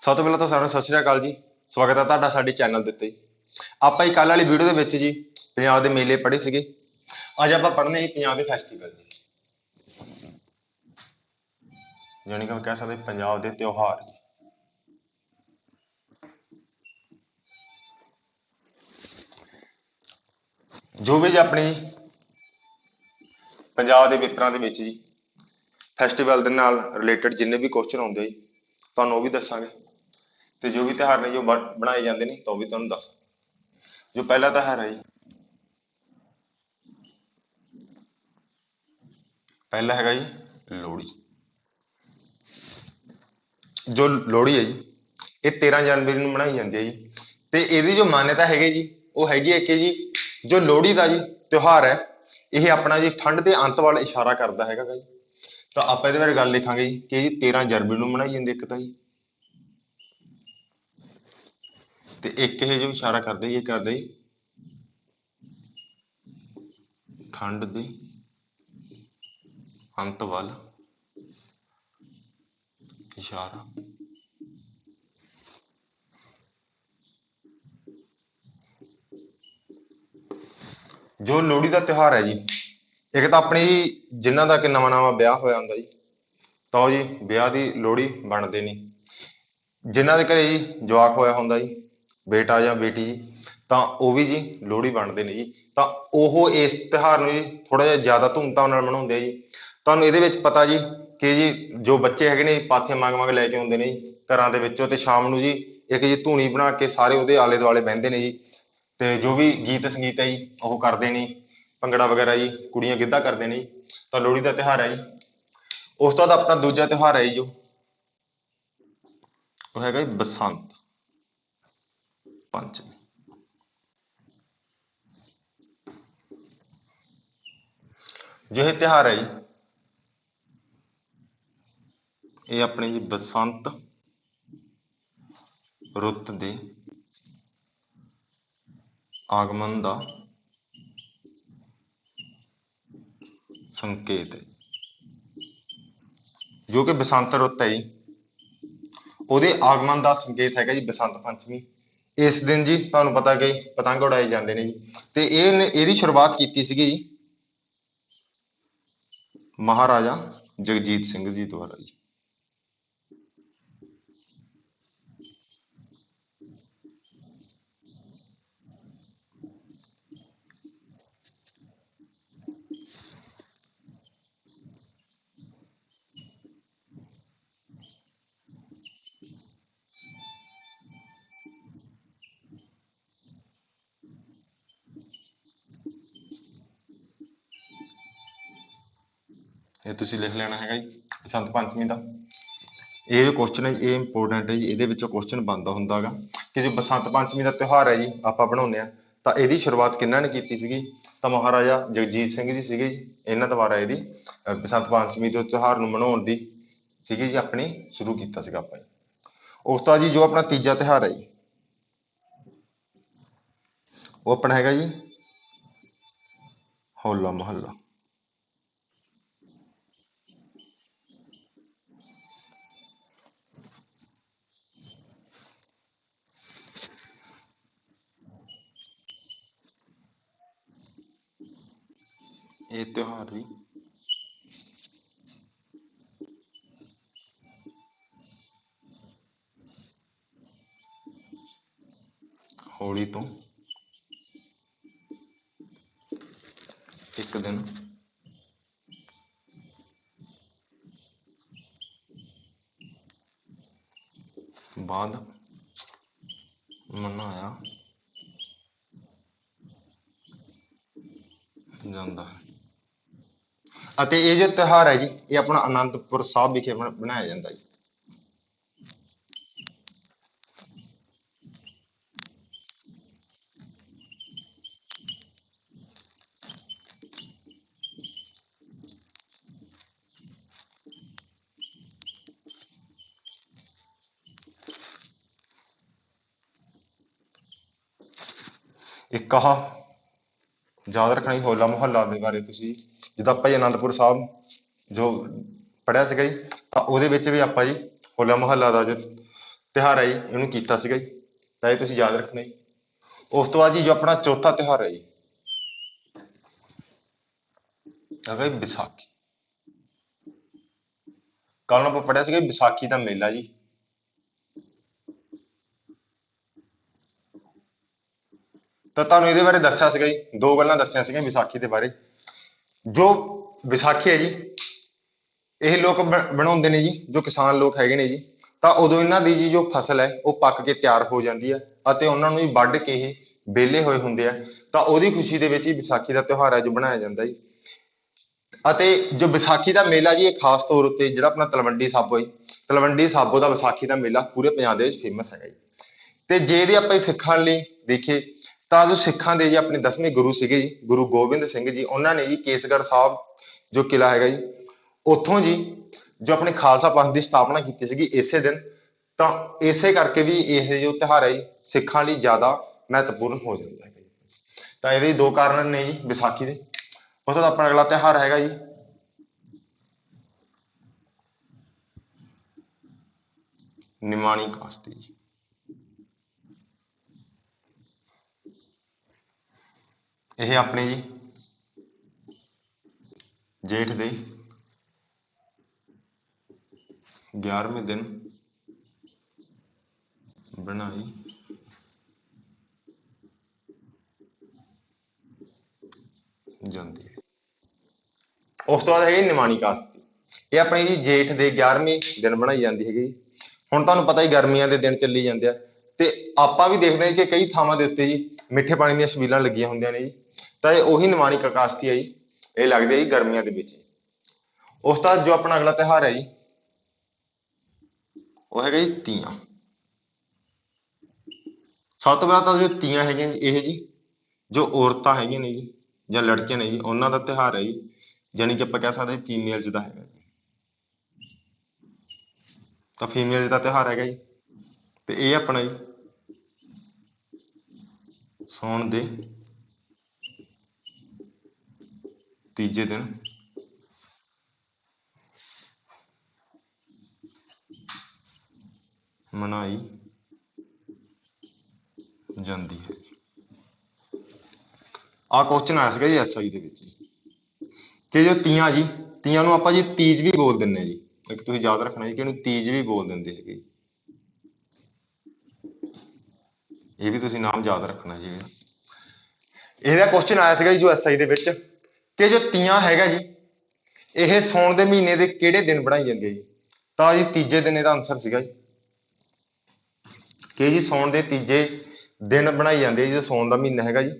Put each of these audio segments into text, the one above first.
ਸਭ ਤੋਂ ਪਹਿਲਾਂ ਤਾਂ ਸਾਰਿਆਂ ਨੂੰ ਸਤਿ ਸ਼੍ਰੀ ਅਕਾਲ ਜੀ। ਸਵਾਗਤ ਹੈ ਤੁਹਾਡਾ ਸਾਡੇ ਚੈਨਲ ਦੇ ਉੱਤੇ। ਆਪਾਂ ਹੀ ਕੱਲ੍ਹ ਵਾਲੀ ਵੀਡੀਓ ਦੇ ਵਿੱਚ ਜੀ ਪੰਜਾਬ ਦੇ ਮੇਲੇ ਪੜ੍ਹੇ ਸੀਗੇ। ਅੱਜ ਆਪਾਂ ਪੜ੍ਹਨੇ ਜੀ ਪੰਜਾਬ ਦੇ ਫੈਸਟੀਵਲ ਜੀ, ਜਾਣੀ ਕਿ ਕਹਿ ਸਕਦੇ ਪੰਜਾਬ ਦੇ ਤਿਉਹਾਰ। ਜੋ ਵੀ ਜੀ ਆਪਣੀ ਪੰਜਾਬ ਦੇ ਪੇਪਰਾਂ ਦੇ ਵਿੱਚ ਜੀ ਫੈਸਟੀਵਲ ਦੇ ਨਾਲ ਰਿਲੇਟਡ ਜਿੰਨੇ ਵੀ ਕੁਐਸਚਨ ਆਉਂਦੇ ਜੀ ਤੁਹਾਨੂੰ ਉਹ ਵੀ ਦੱਸਾਂਗੇ, ਤੇ ਜੋ ਵੀ ਤਿਉਹਾਰ ਨੇ ਜੋ ਬਣਾਏ ਜਾਂਦੇ ਨੇ ਤਾਂ ਉਹ ਵੀ ਤੁਹਾਨੂੰ ਦੱਸ। ਜੋ ਪਹਿਲਾ ਤਿਉਹਾਰ ਹੈ ਜੀ, ਪਹਿਲਾ ਹੈਗਾ ਜੀ ਲੋਹੜੀ। ਜੋ ਲੋਹੜੀ ਹੈ ਜੀ ਇਹ 13 ਜਨਵਰੀ ਨੂੰ ਮਨਾਈ ਜਾਂਦੀ ਹੈ ਜੀ, ਤੇ ਇਹਦੀ ਜੋ ਮਾਨਯਤਾ ਹੈਗੀ ਜੀ ਉਹ ਹੈਗੀ ਹੈ ਕਿ ਜੀ ਜੋ ਲੋਹੜੀ ਦਾ ਜੀ ਤਿਉਹਾਰ ਹੈ ਇਹ ਆਪਣਾ ਜੀ ਠੰਡ ਦੇ ਅੰਤ ਵੱਲ ਇਸ਼ਾਰਾ ਕਰਦਾ ਹੈਗਾ ਜੀ। ਤਾਂ ਆਪਾਂ ਇਹਦੇ ਬਾਰੇ ਗੱਲ ਲਿਖਾਂਗੇ ਜੀ ਕਿ ਜੀ 13 ਜਨਵਰੀ ਨੂੰ ਮਨਾਈ ਜਾਂਦੀ ਇੱਕ ਤਾਂ ਜੀ, ਤੇ ਇੱਕ ਇਹ ਜੋ ਇਸ਼ਾਰਾ ਕਰਦੇ ਜੀ ਇਹ ਕਰਦੇ ਜੀ ਠੰਡ ਦੇ ਅੰਤ ਵੱਲ ਇਸ਼ਾਰਾ। ਜੋ ਲੋਹੜੀ ਦਾ ਤਿਉਹਾਰ ਹੈ ਜੀ, ਇੱਕ ਤਾਂ ਆਪਣੀ ਜਿਨ੍ਹਾਂ ਦਾ ਕਿ ਨਵਾਂ ਵਿਆਹ ਹੋਇਆ ਹੁੰਦਾ ਜੀ ਤਾਂ ਉਹ ਜੀ ਵਿਆਹ ਦੀ ਲੋਹੜੀ ਬਣਦੇ ਨੇ। ਜਿਨ੍ਹਾਂ ਦੇ ਘਰੇ ਜੀ ਜਵਾਕ ਹੋਇਆ ਹੁੰਦਾ ਜੀ, ਬੇਟਾ ਜਾਂ ਬੇਟੀ ਜੀ, ਤਾਂ ਉਹ ਵੀ ਜੀ ਲੋਹੜੀ ਬਣਦੇ ਨੇ ਜੀ। ਤਾਂ ਉਹ ਇਸ ਤਿਉਹਾਰ ਨੂੰ ਜੀ ਥੋੜਾ ਜਿਹਾ ਜ਼ਿਆਦਾ ਧੂਮਧਾਮ ਨਾਲ ਮਨਾਉਂਦੇ ਆ ਜੀ। ਤੁਹਾਨੂੰ ਇਹਦੇ ਵਿੱਚ ਪਤਾ ਜੀ ਕਿ ਜੀ ਜੋ ਬੱਚੇ ਹੈਗੇ ਨੇ ਪਾਥੀਆਂ ਮੰਗ ਲੈ ਕੇ ਆਉਂਦੇ ਨੇ ਜੀ ਘਰਾਂ ਦੇ ਵਿੱਚੋਂ, ਤੇ ਸ਼ਾਮ ਨੂੰ ਜੀ ਇੱਕ ਜੀ ਧੂਣੀ ਬਣਾ ਕੇ ਸਾਰੇ ਉਹਦੇ ਆਲੇ ਦੁਆਲੇ ਬਹਿੰਦੇ ਨੇ ਜੀ, ਤੇ ਜੋ ਵੀ ਗੀਤ ਸੰਗੀਤ ਹੈ ਜੀ ਉਹ ਕਰਦੇ ਨੇ, ਭੰਗੜਾ ਵਗੈਰਾ ਜੀ, ਕੁੜੀਆਂ ਗਿੱਧਾ ਕਰਦੇ ਨੇ ਜੀ। ਤਾਂ ਲੋਹੜੀ ਦਾ ਤਿਉਹਾਰ ਹੈ ਜੀ। ਉਸ ਤੋਂ ਬਾਅਦ ਆਪਣਾ ਦੂਜਾ ਤਿਉਹਾਰ ਹੈ ਜੀ ਜੋ ਉਹ ਹੈਗਾ ਜੀ ਬਸੰਤ ਪੰਚਮੀ। ਜੋ ਇਹ ਤਿਉਹਾਰ ਹੈ ਜੀ ਇਹ ਆਪਣੇ ਜੀ ਬਸੰਤ ਰੁੱਤ ਦੇ ਆਗਮਨ ਦਾ ਸੰਕੇਤ ਹੈ। ਜੋ ਕਿ ਬਸੰਤ ਰੁੱਤ ਹੈ ਜੀ ਉਹਦੇ ਆਗਮਨ ਦਾ ਸੰਕੇਤ ਹੈਗਾ ਜੀ ਬਸੰਤ ਪੰਚਮੀ। ਇਸ ਦਿਨ ਜੀ ਤੁਹਾਨੂੰ ਪਤਾ ਕਿ ਪਤੰਗ ਉਡਾਏ ਜਾਂਦੇ ਨੇ ਜੀ, ਤੇ ਇਹਦੀ ਸ਼ੁਰੂਆਤ ਕੀਤੀ ਸੀਗੀ ਜੀ ਮਹਾਰਾਜਾ ਜਗਜੀਤ ਸਿੰਘ ਜੀ ਦੁਆਰਾ ਜੀ। ਇਹ ਤੁਸੀਂ ਲਿਖ ਲੈਣਾ ਹੈਗਾ ਜੀ ਬਸੰਤ ਪੰਚਮੀ ਦਾ। ਇਹ ਜੋ ਕੁਐਸਚਨ ਹੈ ਇਹ ਇੰਪੋਰਟੈਂਟ ਹੈ ਜੀ, ਇਹਦੇ ਵਿੱਚੋਂ ਕੁਐਸਚਨ ਬਣਦਾ ਹੁੰਦਾ ਹੈਗਾ ਕਿ ਜੋ ਬਸੰਤ ਪੰਚਮੀ ਦਾ ਤਿਉਹਾਰ ਹੈ ਜੀ ਆਪਾਂ ਬਣਾਉਂਦੇ ਹਾਂ, ਤਾਂ ਇਹਦੀ ਸ਼ੁਰੂਆਤ ਕਿਹਨਾਂ ਨੇ ਕੀਤੀ ਸੀਗੀ? ਤਾਂ ਮਹਾਰਾਜਾ ਜਗਜੀਤ ਸਿੰਘ ਜੀ ਸੀਗੇ ਜੀ। ਇਹਨਾਂ ਦੁਆਰਾ ਇਹਦੀ ਬਸੰਤ ਪੰਚਮੀ ਦੇ ਤਿਉਹਾਰ ਨੂੰ ਮਨਾਉਣ ਦੀ ਸੀਗੀ ਜੀ ਆਪਣੀ ਸ਼ੁਰੂ ਕੀਤਾ ਸੀਗਾ ਆਪਾਂ ਜੀ। ਉਸ ਤੋਂ ਬਾਅਦ ਜੀ ਜੋ ਆਪਣਾ ਤੀਜਾ ਤਿਉਹਾਰ ਹੈ ਜੀ ਉਹ ਆਪਣਾ ਹੈਗਾ ਜੀ ਹੋਲਾ ਮਹੱਲਾ। ਇਹ ਤਿਉਹਾਰ ਜੀ ਹੋਲੀ ਤੋਂ ਇੱਕ ਦਿਨ ਬਾਅਦ ਮਨਾਇਆ ਜਾਂਦਾ ਹੈ, ਅਤੇ ਇਹ ਜੋ ਤਿਉਹਾਰ ਹੈ ਜੀ ਇਹ ਆਪਣਾ ਅਨੰਦਪੁਰ ਸਾਹਿਬ ਵਿਖੇ ਬਣਾਇਆ ਜਾਂਦਾ ਜੀ। ਇੱਕ ਆਹ ਯਾਦ ਰੱਖਣਾ ਜੀ ਹੋਲਾ ਮੁਹੱਲਾ ਦੇ ਬਾਰੇ ਤੁਸੀਂ ਜਿੱਦਾਂ ਆਪਾਂ ਜੀ ਅਨੰਦਪੁਰ ਸਾਹਿਬ ਜੋ ਪੜ੍ਹਿਆ ਸੀਗਾ ਜੀ, ਤਾਂ ਉਹਦੇ ਵਿੱਚ ਵੀ ਆਪਾਂ ਜੀ ਹੋਲਾ ਮੁਹੱਲਾ ਦਾ ਜੋ ਤਿਉਹਾਰ ਹੈ ਜੀ ਇਹਨੂੰ ਕੀਤਾ ਸੀਗਾ ਜੀ, ਤਾਂ ਇਹ ਤੁਸੀਂ ਯਾਦ ਰੱਖਣਾ ਜੀ। ਉਸ ਤੋਂ ਬਾਅਦ ਜੀ ਜੋ ਆਪਣਾ ਚੌਥਾ ਤਿਉਹਾਰ ਹੈ ਜੀ ਹੈਗਾ ਜੀ ਵਿਸਾਖੀ। ਕੱਲ ਨੂੰ ਆਪਾਂ ਪੜ੍ਹਿਆ ਸੀਗਾ ਵਿਸਾਖੀ ਦਾ ਮੇਲਾ ਜੀ। ਤਾਂ ਤੁਹਾਨੂੰ ਇਹਦੇ ਬਾਰੇ ਦੱਸਿਆ ਸੀਗਾ ਜੀ, ਦੋ ਗੱਲਾਂ ਦੱਸੀਆਂ ਸੀਗੀਆਂ ਵਿਸਾਖੀ ਦੇ ਬਾਰੇ। ਜੋ ਵਿਸਾਖੀ ਹੈ ਜੀ ਇਹ ਲੋਕ ਬਣਾਉਂਦੇ ਨੇ ਜੀ, ਜੋ ਕਿਸਾਨ ਲੋਕ ਹੈਗੇ ਨੇ ਜੀ, ਤਾਂ ਉਦੋਂ ਇਹਨਾਂ ਦੀ ਜੀ ਜੋ ਫਸਲ ਹੈ ਉਹ ਪੱਕ ਕੇ ਤਿਆਰ ਹੋ ਜਾਂਦੀ ਹੈ ਅਤੇ ਉਹਨਾਂ ਨੂੰ ਜੀ ਵੱਢ ਕੇ ਇਹ ਵਿਹਲੇ ਹੋਏ ਹੁੰਦੇ ਆ, ਤਾਂ ਉਹਦੀ ਖੁਸ਼ੀ ਦੇ ਵਿੱਚ ਹੀ ਵਿਸਾਖੀ ਦਾ ਤਿਉਹਾਰ ਹੈ ਜੋ ਬਣਾਇਆ ਜਾਂਦਾ ਜੀ। ਅਤੇ ਜੋ ਵਿਸਾਖੀ ਦਾ ਮੇਲਾ ਜੀ ਇਹ ਖਾਸ ਤੌਰ ਉੱਤੇ ਜਿਹੜਾ ਆਪਣਾ ਤਲਵੰਡੀ ਸਾਬੋ ਹੈ, ਤਲਵੰਡੀ ਸਾਬੋ ਦਾ ਵਿਸਾਖੀ ਦਾ ਮੇਲਾ ਪੂਰੇ ਪੰਜਾਬ ਦੇ ਵਿੱਚ ਫੇਮਸ ਹੈਗਾ ਜੀ। ਤੇ ਜੇ ਇਹਦੇ ਆਪਾਂ ਸਿੱਖਾਂ ਲਈ ਦੇਖੀਏ ਤਾਂ ਜੋ ਸਿੱਖਾਂ ਦੇ ਜੀ ਆਪਣੇ 10ਵੇਂ ਗੁਰੂ ਸੀਗੇ ਜੀ ਗੁਰੂ ਗੋਬਿੰਦ ਸਿੰਘ ਜੀ, ਉਹਨਾਂ ਨੇ ਜੀ ਕੇਸਗੜ੍ਹ ਸਾਹਿਬ ਜੋ ਕਿਲ੍ਹਾ ਹੈਗਾ ਜੀ ਉੱਥੋਂ ਜੀ ਜੋ ਆਪਣੇ ਖਾਲਸਾ ਪੰਥ ਦੀ ਸਥਾਪਨਾ ਕੀਤੀ ਸੀਗੀ ਇਸੇ ਦਿਨ, ਤਾਂ ਇਸੇ ਕਰਕੇ ਵੀ ਇਹ ਜੋ ਤਿਉਹਾਰ ਹੈ ਜੀ ਸਿੱਖਾਂ ਲਈ ਜ਼ਿਆਦਾ ਮਹੱਤਵਪੂਰਨ ਹੋ ਜਾਂਦਾ ਹੈ। ਤਾਂ ਇਹਦੇ ਦੋ ਕਾਰਨ ਨੇ ਜੀ ਵਿਸਾਖੀ ਦੇ। ਉਸ ਤੋਂ ਆਪਣਾ ਅਗਲਾ ਤਿਉਹਾਰ ਹੈਗਾ ਜੀ ਨਿਮਾਣੀ ਕਾਸ਼ਤੀ ਜੀ। ਇਹ ਆਪਣੇ ਜੀ ਜੇਠ ਦੇ 11ਵੇਂ ਦਿਨ ਬਣਾਈ ਜਾਂਦੀ ਹੈ। ਉਸ ਤੋਂ ਬਾਅਦ ਹੈਗੀ ਨਿਮਾਣੀ ਕਾਸ਼ਤੀ। ਇਹ ਆਪਣੇ ਜੀ ਜੇਠ ਦੇ 11ਵੇਂ ਦਿਨ ਬਣਾਈ ਜਾਂਦੀ ਹੈਗੀ। ਹੁਣ ਤੁਹਾਨੂੰ ਪਤਾ ਹੀ ਗਰਮੀਆਂ ਦੇ ਦਿਨ ਚੱਲੀ ਜਾਂਦੇ ਆ ਤੇ ਆਪਾਂ ਵੀ ਦੇਖਦੇ ਹਾਂ ਕਿ ਕਈ ਥਾਵਾਂ ਦੇ ਉੱਤੇ ਜੀ ਮਿੱਠੇ ਪਾਣੀ ਦੀਆਂ ਛਬੀਲਾਂ ਲੱਗੀਆਂ ਹੁੰਦੀਆਂ ਨੇ ਜੀ, ਤਾਂ ਇਹ ਉਹੀ ਨਿਮਾਣੀ ਕਾਸ਼ਤੀ ਹੈ ਜੀ, ਇਹ ਲੱਗਦੀ ਹੈ ਜੀ ਗਰਮੀਆਂ ਦੇ ਵਿੱਚ। ਉਸ ਤੋਂ ਬਾਅਦ ਜੋ ਆਪਣਾ ਅਗਲਾ ਤਿਉਹਾਰ ਹੈ ਜੀ ਉਹ ਹੈਗਾ ਜੀ ਤੀਆਂ। ਸਭ ਤੋਂ ਪਹਿਲਾਂ ਤਾਂ ਜੋ ਤੀਆਂ ਹੈਗੀਆਂ ਜੀ ਇਹ ਜੀ ਜੋ ਔਰਤਾਂ ਹੈਗੀਆਂ ਨੇ ਜੀ ਜਾਂ ਲੜਕੀਆਂ ਨੇ ਜੀ ਉਹਨਾਂ ਦਾ ਤਿਉਹਾਰ ਹੈ ਜੀ, ਜਾਣੀ ਕਿ ਆਪਾਂ ਕਹਿ ਸਕਦੇ ਹਾਂ ਫੀਮੇਲਸ ਦਾ ਹੈਗਾ ਜੀ। ਤਾਂ ਫੀਮੇਲ ਦਾ ਤਿਉਹਾਰ ਹੈਗਾ ਜੀ ਤੇ ਇਹ ਆਪਣਾ ਜੀ ਸਾਉਣ ਦੇ ਤੀਜੇ ਦਿਨ ਮਨਾਈ ਜਾਂਦੀ ਹੈ। ਆਹ ਕੁਐਸਚਨ ਆਇਆ ਸੀਗਾ ਜੀ SI ਦੇ ਵਿੱਚ ਕਿ ਜੋ ਤੀਆਂ ਜੀ, ਤੀਆਂ ਨੂੰ ਆਪਾਂ ਜੀ ਤੀਜ ਵੀ ਬੋਲ ਦਿੰਦੇ ਜੀ। ਇੱਕ ਤੁਸੀਂ ਯਾਦ ਰੱਖਣਾ ਜੀ ਕਿ ਇਹਨੂੰ ਤੀਜ ਵੀ ਬੋਲ ਦਿੰਦੇ ਹੈਗੇ, ਇਹ ਵੀ ਤੁਸੀਂ ਨਾਮ ਯਾਦ ਰੱਖਣਾ ਜੀ। ਇਹਦਾ ਕੁਐਸਚਨ ਆਇਆ ਸੀਗਾ ਜੀ ਜੋ SI ਦੇ ਵਿੱਚ ਕਿ ਜੋ ਤੀਆਂ ਹੈਗਾ ਜੀ ਇਹ ਸਾਉਣ ਦੇ ਮਹੀਨੇ ਦੇ ਕਿਹੜੇ ਦਿਨ ਬਣਾਈ ਜਾਂਦੀ ਹੈ ਜੀ, ਤਾਂ ਜੀ ਤੀਜੇ ਦਿਨ ਇਹਦਾ ਆਨਸਰ ਸੀਗਾ ਜੀ ਕਿ ਜੀ ਸਾਉਣ ਦੇ ਤੀਜੇ ਦਿਨ ਬਣਾਈ ਜਾਂਦੀ ਹੈ ਜੀ। ਜੋ ਸਾਉਣ ਦਾ ਮਹੀਨਾ ਹੈਗਾ ਜੀ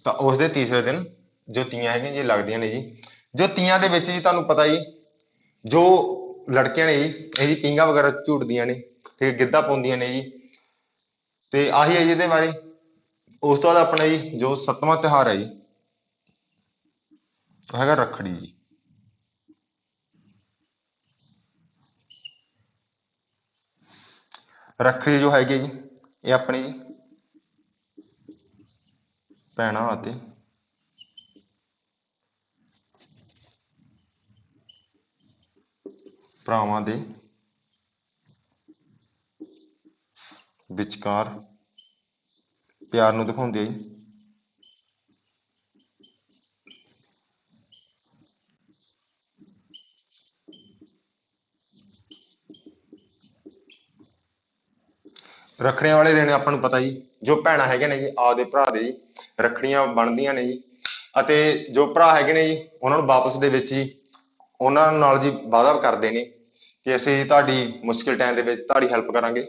ਤਾਂ ਉਸ ਦੇ ਤੀਸਰੇ ਦਿਨ ਜੋ ਤੀਆਂ ਹੈਗੀਆਂ ਜੀ ਲੱਗਦੀਆਂ ਨੇ ਜੀ। ਜੋ ਤੀਆਂ ਦੇ ਵਿੱਚ ਜੀ ਤੁਹਾਨੂੰ ਪਤਾ ਜੀ ਜੋ ਲੜਕੀਆਂ ਨੇ ਜੀ ਇਹ ਜੀ ਪੀਂਘਾਂ ਵਗੈਰਾ ਝੂਟਦੀਆਂ ਨੇ ਤੇ ਗਿੱਧਾ ਪਾਉਂਦੀਆਂ ਨੇ ਜੀ, ਤੇ ਆਹੀ ਹੈ ਜੀ ਇਹਦੇ ਬਾਰੇ। ਉਸ ਤੋਂ ਬਾਅਦ ਆਪਣਾ ਜੀ ਜੋ 7ਵਾਂ ਤਿਉਹਾਰ ਹੈ ਜੀ ਉਹ ਹੈਗਾ ਰੱਖੜੀ ਜੀ। ਰੱਖੜੀ ਜੋ ਹੈਗੀ ਜੀ ਇਹ ਆਪਣੀ ਜੀ ਭੈਣਾਂ ਅਤੇ ਭਰਾਵਾਂ ਦੇ ਵਿਚਕਾਰ ਪਿਆਰ ਨੂੰ ਦਿਖਾਉਂਦੇ ਆ ਜੀ। ਰੱਖੜੀਆਂ ਵਾਲੇ ਦਿਨ ਆਪਾਂ ਨੂੰ ਪਤਾ ਜੀ ਜੋ ਭੈਣਾਂ ਹੈਗੇ ਨੇ ਜੀ ਆਪਦੇ ਭਰਾ ਦੇ ਜੀ ਰੱਖੜੀਆਂ ਬਣਦੀਆਂ ਨੇ ਜੀ, ਅਤੇ ਜੋ ਭਰਾ ਹੈਗੇ ਨੇ ਜੀ ਉਹਨਾਂ ਨੂੰ ਵਾਪਸ ਦੇ ਵਿੱਚ ਜੀ ਉਹਨਾਂ ਨਾਲ ਜੀ ਵਾਅਦਾ ਕਰਦੇ ਨੇ ਕਿ ਅਸੀਂ ਤੁਹਾਡੀ ਮੁਸ਼ਕਿਲ ਟਾਈਮ ਦੇ ਵਿੱਚ ਤੁਹਾਡੀ ਹੈਲਪ ਕਰਾਂਗੇ।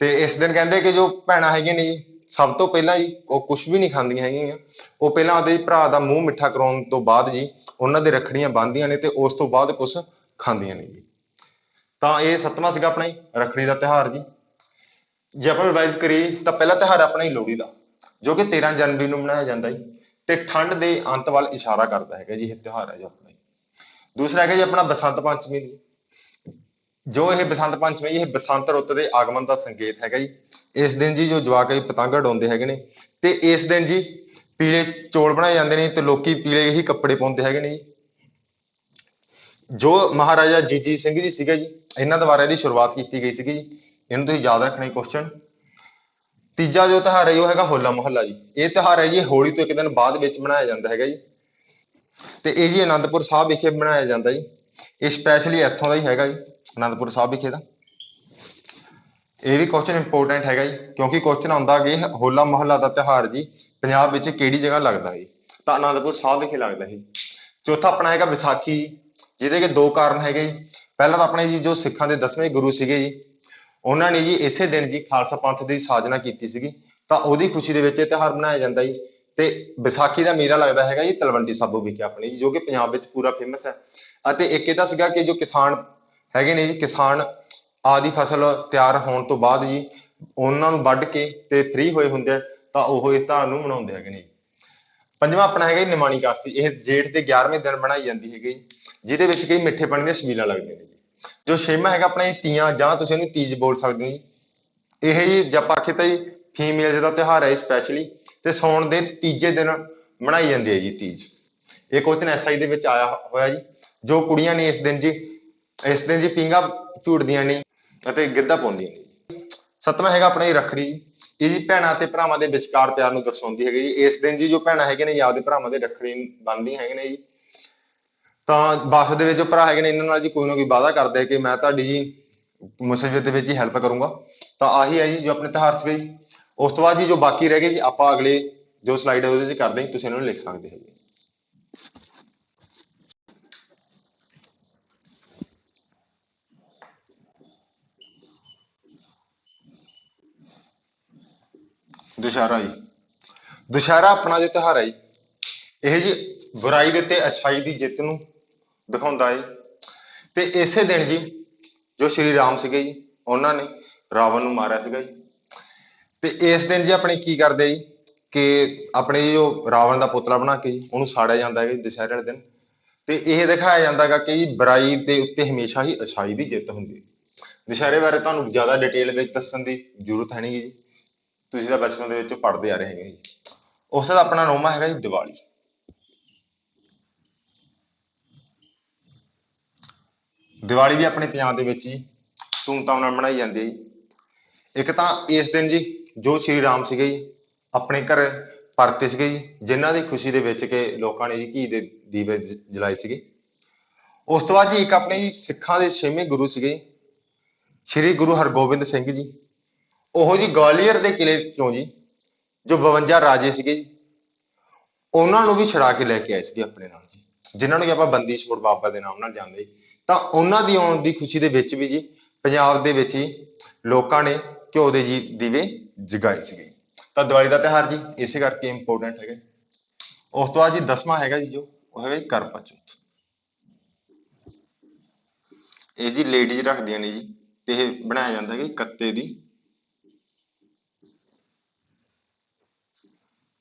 ਤੇ ਇਸ ਦਿਨ ਕਹਿੰਦੇ ਕਿ ਜੋ ਭੈਣਾਂ ਹੈਗੀਆਂ ਨੇ ਜੀ ਸਭ ਤੋਂ ਪਹਿਲਾਂ ਜੀ ਉਹ ਕੁਛ ਵੀ ਨਹੀਂ ਖਾਂਦੀਆਂ ਹੈਗੀਆਂ, ਉਹ ਪਹਿਲਾਂ ਆਪਦੇ ਭਰਾ ਦਾ ਮੂੰਹ ਮਿੱਠਾ ਕਰਾਉਣ ਤੋਂ ਬਾਅਦ ਜੀ ਉਹਨਾਂ ਦੇ ਰੱਖੜੀਆਂ ਬੰਨ੍ਹਦੀਆਂ ਨੇ ਤੇ ਉਸ ਤੋਂ ਬਾਅਦ ਕੁਛ ਖਾਂਦੀਆਂ ਨੇ ਜੀ। ਤਾਂ ਇਹ 7ਵਾਂ ਸੀਗਾ ਆਪਣਾ ਜੀ ਰੱਖੜੀ ਦਾ ਤਿਉਹਾਰ ਜੀ। ਜੇ ਆਪਾਂ ਰਿਵਾਈਜ਼ ਕਰੀਏ ਤਾਂ ਪਹਿਲਾ ਤਿਉਹਾਰ ਆਪਣਾ ਹੀ ਲੋਹੜੀ ਦਾ ਜੋ ਕਿ 13 ਜਨਵਰੀ ਨੂੰ ਮਨਾਇਆ ਜਾਂਦਾ ਜੀ ਤੇ ਠੰਡ ਦੇ ਅੰਤ ਵੱਲ ਇਸ਼ਾਰਾ ਕਰਦਾ ਹੈਗਾ ਜੀ ਇਹ ਤਿਉਹਾਰ ਹੈ ਜੋ ਆਪਣਾ। ਦੂਸਰਾ ਹੈਗਾ ਜੀ ਆਪਣਾ ਬਸੰਤ ਪੰਚਮੀ ਜੀ। ਜੋ ਇਹ ਬਸੰਤ ਪੰਚਮੀ ਇਹ ਬਸੰਤ ਰੁੱਤ ਦੇ ਆਗਮਨ ਦਾ ਸੰਕੇਤ ਹੈਗਾ ਜੀ। ਇਸ ਦਿਨ ਜੀ ਜੋ ਜਵਾਕ ਪਤੰਗ ਉਡਾਉਂਦੇ ਹੈਗੇ ਨੇ ਤੇ ਇਸ ਦਿਨ ਜੀ ਪੀਲੇ ਚੌਲ ਬਣਾਏ ਜਾਂਦੇ ਨੇ ਤੇ ਲੋਕੀ ਪੀਲੇ ਹੀ ਕੱਪੜੇ ਪਾਉਂਦੇ ਹੈਗੇ ਨੇ ਜੀ। ਜੋ ਮਹਾਰਾਜਾ ਜੀਤ ਸਿੰਘ ਜੀ ਸੀਗੇ ਜੀ ਇਹਨਾਂ ਦੁਆਰਾ ਇਹਦੀ ਸ਼ੁਰੂਆਤ ਕੀਤੀ ਗਈ ਸੀਗੀ ਜੀ ਇਹਨੂੰ ਤੁਸੀਂ ਯਾਦ ਰੱਖਣਾ क्वेश्चन। ਤੀਜਾ ਜੋ ਤਿਉਹਾਰ ਹੈ ਉਹ ਹੈਗਾ ਹੋਲਾ ਮਹੱਲਾ ਜੀ। ਇਹ ਤਿਉਹਾਰ ਹੈ ਜੀ ਹੋਲੀ ਤੋਂ ਇੱਕ ਦਿਨ ਬਾਅਦ ਵਿੱਚ ਮਨਾਇਆ ਜਾਂਦਾ ਹੈਗਾ ਜੀ। ਤੇ ਇਹ ਜੀ ਅਨੰਦਪੁਰ ਸਾਹਿਬ ਵਿਖੇ ਮਨਾਇਆ ਜਾਂਦਾ ਜੀ। ਇਹ ਸਪੈਸ਼ਲੀ ਇੱਥੋਂ ਦਾ ਹੀ ਹੈਗਾ ਜੀ, ਅਨੰਦਪੁਰ ਸਾਹਿਬ ਵਿਖੇ ਦਾ। ਇਹ ਵੀ ਕੁਐਸਚਨ ਇੰਪੋਰਟੈਂਟ ਹੈਗਾ ਜੀ, ਕਿਉਂਕਿ ਕੁਐਸਚਨ ਆਉਂਦਾ ਕਿ ਹੋਲਾ ਮਹੱਲਾ ਦਾ ਤਿਉਹਾਰ ਜੀ ਪੰਜਾਬ ਵਿੱਚ ਕਿਹੜੀ ਜਗ੍ਹਾ ਲੱਗਦਾ ਜੀ, ਤਾਂ ਅਨੰਦਪੁਰ ਸਾਹਿਬ ਵਿਖੇ ਲੱਗਦਾ ਜੀ। ਚੌਥਾ ਆਪਣਾ ਹੈਗਾ ਵਿਸਾਖੀ, ਜਿਹਦੇ ਕੇ ਦੋ ਕਾਰਨ ਹੈਗੇ ਜੀ। ਪਹਿਲਾਂ ਤਾਂ ਆਪਣੇ ਜੀ ਜੋ ਸਿੱਖਾਂ ਦੇ 10ਵੇਂ ਗੁਰੂ ਸੀਗੇ ਜੀ, ਉਹਨਾਂ ਨੇ ਜੀ ਇਸੇ ਦਿਨ ਜੀ ਖਾਲਸਾ ਪੰਥ ਦੀ ਸਾਜਨਾ ਕੀਤੀ ਸੀਗੀ, ਤਾਂ ਉਹਦੀ ਖੁਸ਼ੀ ਦੇ ਵਿੱਚ ਇਹ ਤਿਉਹਾਰ ਮਨਾਇਆ ਜਾਂਦਾ ਜੀ। ਤੇ ਵਿਸਾਖੀ ਦਾ ਮੇਲਾ ਲੱਗਦਾ ਹੈਗਾ ਜੀ ਤਲਵੰਡੀ ਸਾਬੋ ਵਿਖੇ ਆਪਣੇ ਜੀ, ਜੋ ਕਿ ਪੰਜਾਬ ਵਿੱਚ ਪੂਰਾ ਫੇਮਸ ਹੈ। ਅਤੇ ਇੱਕ ਇਹਦਾ ਸੀਗਾ ਕਿ ਜੋ ਕਿਸਾਨ ਹੈਗੇ ਨੇ ਜੀ, ਕਿਸਾਨ ਆਦੀ ਫਸਲ ਤਿਆਰ ਹੋਣ ਤੋਂ ਬਾਅਦ ਜੀ ਉਹਨਾਂ ਨੂੰ ਵੱਢ ਕੇ ਤੇ ਫ੍ਰੀ ਹੋਏ ਹੁੰਦੇ ਆ, ਤਾਂ ਉਹ ਇਸ ਤਿਉਹਾਰ ਨੂੰ ਮਨਾਉਂਦੇ ਹੈਗੇ ਨੇ। ਪੰਜਵਾਂ ਆਪਣਾ ਹੈਗਾ ਜੀ ਨਿਮਾਣੀ ਕਾਸ਼ਤੀ। ਇਹ ਜੇਠ ਦੇ 11ਵੇਂ ਦਿਨ ਬਣਾਈ ਜਾਂਦੀ ਹੈਗੀ, ਜਿਹਦੇ ਵਿੱਚ ਕਈ ਮਿੱਠੇ ਪਾਣੀ ਦੀਆਂ ਛਬੀਲਾਂ ਲੱਗਦੀਆਂ ਨੇ ਜੀ। ਜੋ ਛੇਵਾਂ ਹੈਗਾ ਆਪਣਾ ਜੀ ਤੀਆਂ, ਜਾਂ ਤੁਸੀਂ ਇਹਨੂੰ ਤੀਜ ਬੋਲ ਸਕਦੇ ਹੋ ਜੀ। ਇਹ ਜੀ ਜੇ ਆਪਾਂ ਆਖੀਏ ਤਾਂ ਜੀ ਫੀਮੇਲਸ ਦਾ ਤਿਉਹਾਰ ਹੈ ਸਪੈਸ਼ਲੀ, ਤੇ ਸਾਉਣ ਦੇ ਤੀਜੇ ਦਿਨ ਮਨਾਈ ਜਾਂਦੀ ਹੈ ਜੀ ਤੀਜ। ਇਹ ਕੁਐਸਚਨ ਐਸਆਈ ਦੇ ਵਿੱਚ ਆਇਆ ਹੋਇਆ ਜੀ। ਜੋ ਕੁੜੀਆਂ ਨੇ ਇਸ ਦਿਨ ਜੀ ਪੀਂਘਾਂ ਝੂਟਦੀਆਂ ਨੇ ਅਤੇ ਗਿੱਧਾ ਪਾਉਂਦੀਆਂ ਨੇ। ਸੱਤਵਾਂ ਹੈਗਾ ਆਪਣਾ ਜੀ ਰੱਖੜੀ। ਇਹ ਜੀ ਭੈਣਾਂ ਤੇ ਭਰਾਵਾਂ ਦੇ ਵਿਚਕਾਰ ਪਿਆਰ ਨੂੰ ਦਰਸਾਉਂਦੀ ਹੈਗੀ ਜੀ। ਇਸ ਦਿਨ ਜੀ ਜੋ ਭੈਣਾਂ ਹੈਗੇ ਨੇ ਆਪਦੇ ਭਰਾਵਾਂ ਦੇ ਰੱਖੜੀ ਬੰਨ੍ਹਦੀਆਂ ਹੈਗੇ ਨੇ ਜੀ। ਤਾਂ ਬਸ ਦੇ ਵਿੱਚ ਜੋ ਭਰਾ ਹੈਗੇ ਨੇ ਇਹਨਾਂ ਨਾਲ ਜੀ ਕੋਈ ਨਾ ਕੋਈ ਵਾਅਦਾ ਕਰਦੇ ਕਿ ਮੈਂ ਤੁਹਾਡੀ ਜੀ ਮੁਸੀਬਤ ਦੇ ਵਿੱਚ ਹੀ ਹੈਲਪ ਕਰੂੰਗਾ। ਤਾਂ ਆਹੀ ਹੈ ਜੀ ਜੋ ਆਪਣੇ ਤਿਉਹਾਰ ਚ ਗਈ। ਉਸ ਤੋਂ ਬਾਅਦ ਜੀ ਜੋ ਬਾਕੀ ਰਹਿ ਗਏ ਜੀ ਆਪਾਂ ਅਗਲੇ ਜੋ ਸਲਾਈਡ ਹੈ ਉਹਦੇ ਚ ਕਰਦੇ ਹਾਂ, ਤੁਸੀਂ ਇਹਨਾਂ ਨੂੰ ਲਿਖ ਸਕਦੇ ਹੈਗੇ। ਦੁਸਹਿਰਾ ਜੀ, ਦੁਸਹਿਰਾ ਆਪਣਾ ਜੋ ਤਿਉਹਾਰ ਹੈ ਜੀ, ਇਹ ਜੀ ਬੁਰਾਈ ਦੇ ਉੱਤੇ ਅੱਛਾਈ ਦੀ ਜਿੱਤ ਨੂੰ ਦਿਖਾਉਂਦਾ ਹੈ। ਤੇ ਇਸੇ ਦਿਨ ਜੀ ਜੋ ਸ਼੍ਰੀ ਰਾਮ ਸੀਗੇ ਜੀ, ਉਹਨਾਂ ਨੇ ਰਾਵਣ ਨੂੰ ਮਾਰਿਆ ਸੀਗਾ ਜੀ। ਤੇ ਇਸ ਦਿਨ ਜੀ ਆਪਣੇ ਕੀ ਕਰਦੇ ਜੀ ਕਿ ਆਪਣੇ ਜੋ ਰਾਵਣ ਦਾ ਪੁਤਲਾ ਬਣਾ ਕੇ ਜੀ ਉਹਨੂੰ ਸਾੜਿਆ ਜਾਂਦਾ ਹੈ ਜੀ ਦੁਸਹਿਰੇ ਵਾਲੇ ਦਿਨ। ਤੇ ਇਹ ਦਿਖਾਇਆ ਜਾਂਦਾ ਹੈਗਾ ਕਿ ਜੀ ਬੁਰਾਈ ਦੇ ਉੱਤੇ ਹਮੇਸ਼ਾ ਹੀ ਅੱਛਾਈ ਦੀ ਜਿੱਤ ਹੁੰਦੀ ਹੈ। ਦੁਸਹਿਰੇ ਬਾਰੇ ਤੁਹਾਨੂੰ ਜ਼ਿਆਦਾ ਡਿਟੇਲ ਵਿੱਚ ਦੱਸਣ ਦੀ ਜ਼ਰੂਰਤ ਹੈ ਨਹੀਂ ਜੀ, ਤੁਸੀਂ ਤਾਂ ਬਚਪਨ ਦੇ ਵਿੱਚ ਪੜ੍ਹਦੇ ਆ ਰਹੇ ਹੈਗੇ ਜੀ। ਉਸ ਦਾ ਆਪਣਾ ਨੌਵਾਂ ਹੈਗਾ ਜੀ ਦੀਵਾਲੀ। ਦੀਵਾਲੀ ਵੀ ਆਪਣੇ ਪੰਜਾਬ ਦੇ ਵਿੱਚ ਜੀ ਧੂਮਧਾਮ ਨਾਲ ਮਨਾਈ ਜਾਂਦੀ ਹੈ ਜੀ। ਇੱਕ ਤਾਂ ਇਸ ਦਿਨ ਜੀ ਜੋ ਸ਼੍ਰੀ ਰਾਮ ਸੀਗੇ ਜੀ ਆਪਣੇ ਘਰ ਪਰਤੇ ਸੀਗੇ ਜੀ, ਜਿਨ੍ਹਾਂ ਦੀ ਖੁਸ਼ੀ ਦੇ ਵਿੱਚ ਕਿ ਲੋਕਾਂ ਨੇ ਜੀ ਘੀ ਦੇ ਦੀਵੇ ਜਲਾਏ ਸੀਗੇ। ਉਸ ਤੋਂ ਬਾਅਦ ਜੀ ਇੱਕ ਆਪਣੇ ਜੀ ਸਿੱਖਾਂ ਦੇ 6ਵੇਂ ਗੁਰੂ ਸੀਗੇ ਸ਼੍ਰੀ ਗੁਰੂ ਹਰਗੋਬਿੰਦ ਸਿੰਘ ਜੀ। ਉਹ ਜੀ ਗਵਾਲੀਅਰ ਦੇ ਕਿਲੇ ਚੋਂ ਜੀ ਜੋ 52 ਰਾਜੇ ਸੀਗੇ ਜੀ, ਉਹਨਾਂ ਨੂੰ ਵੀ ਛੁਡਾ ਕੇ ਲੈ ਕੇ ਆਏ ਸੀਗੇ ਆਪਣੇ ਨਾਲ ਜੀ, ਜਿਨ੍ਹਾਂ ਨੂੰ ਕਿ ਆਪਾਂ ਬੰਦੀ ਛੋੜ ਬਾਬਾ ਦੇ ਨਾਮ ਨਾਲ ਜਾਣਦੇ। ਤਾਂ ਉਹਨਾਂ ਦੀ ਆਉਣ ਦੀ ਖੁਸ਼ੀ ਦੇ ਵਿੱਚ ਵੀ ਜੀ ਪੰਜਾਬ ਦੇ ਵਿੱਚ ਹੀ ਲੋਕਾਂ ਨੇ ਘਿਓ ਦੇ ਜੀ ਦੀਵੇ ਜਗਾਏ ਸੀਗੇ। ਤਾਂ ਦੀਵਾਲੀ ਦਾ ਤਿਉਹਾਰ ਜੀ ਇਸੇ ਕਰਕੇ ਇੰਪੋਰਟੈਂਟ ਹੈਗਾ। ਉਸ ਤੋਂ ਬਾਅਦ ਜੀ 10ਵਾਂ ਹੈਗਾ ਜੀ ਜੋ ਉਹ ਹੈਗਾ ਜੀ ਕਰਵਾ ਚੌਥ। ਇਹ ਜੀ ਲੇਡੀਜ਼ ਰੱਖਦੀਆਂ ਨੇ ਜੀ, ਤੇ ਇਹ ਬਣਾਇਆ ਜਾਂਦਾ ਹੈ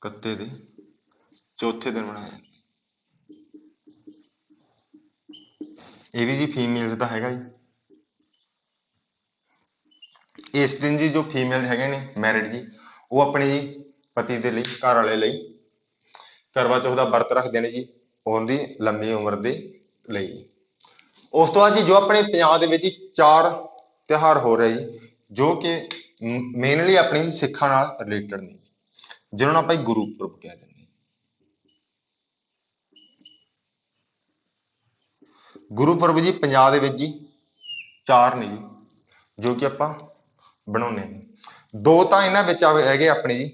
ਕੱਤੇ ਦੇ ਚੌਥੇ ਦਿਨ ਬਣਾਇਆ ਜਾਂਦਾ। ਇਹ ਵੀ ਜੀ ਫੀਮੇਲਸ ਦਾ ਹੈਗਾ ਜੀ। ਇਸ ਦਿਨ ਜੀ ਜੋ ਫੀਮੇਲ ਹੈਗੇ ਨੇ ਮੈਰਿਡ ਜੀ, ਉਹ ਆਪਣੇ ਜੀ ਪਤੀ ਦੇ ਲਈ, ਘਰ ਵਾਲੇ ਲਈ ਕਰਵਾ ਚੌਥ ਦਾ ਵਰਤ ਰੱਖਦੇ ਨੇ ਜੀ ਉਹਦੀ ਲੰਮੀ ਉਮਰ ਦੇ ਲਈ। ਉਸ ਤੋਂ ਬਾਅਦ ਜੀ ਜੋ ਆਪਣੇ ਪੰਜਾਬ ਦੇ ਵਿੱਚ 4 ਤਿਉਹਾਰ ਹੋ ਰਹੇ ਜੀ, ਜੋ ਕਿ ਮੇਨਲੀ ਆਪਣੀ ਸਿੱਖਾਂ ਨਾਲ ਰਿਲੇਟਡ ਨੇ, ਜਿਹਨਾਂ ਨੂੰ ਆਪਾਂ ਗੁਰਪੁਰਬ ਕਹਿ ਦਿੰਦੇ ਹਾਂ। ਗੁਰਪੁਰਬ ਜੀ ਪੰਜਾਬ ਦੇ ਵਿੱਚ ਜੀ 4 ਨੇ ਜੀ, ਜੋ ਕਿ ਆਪਾਂ ਬਣਾਉਂਦੇ ਨੇ। 2 ਤਾਂ ਇਹਨਾਂ ਵਿੱਚ ਹੈਗੇ ਆਪਣੇ ਜੀ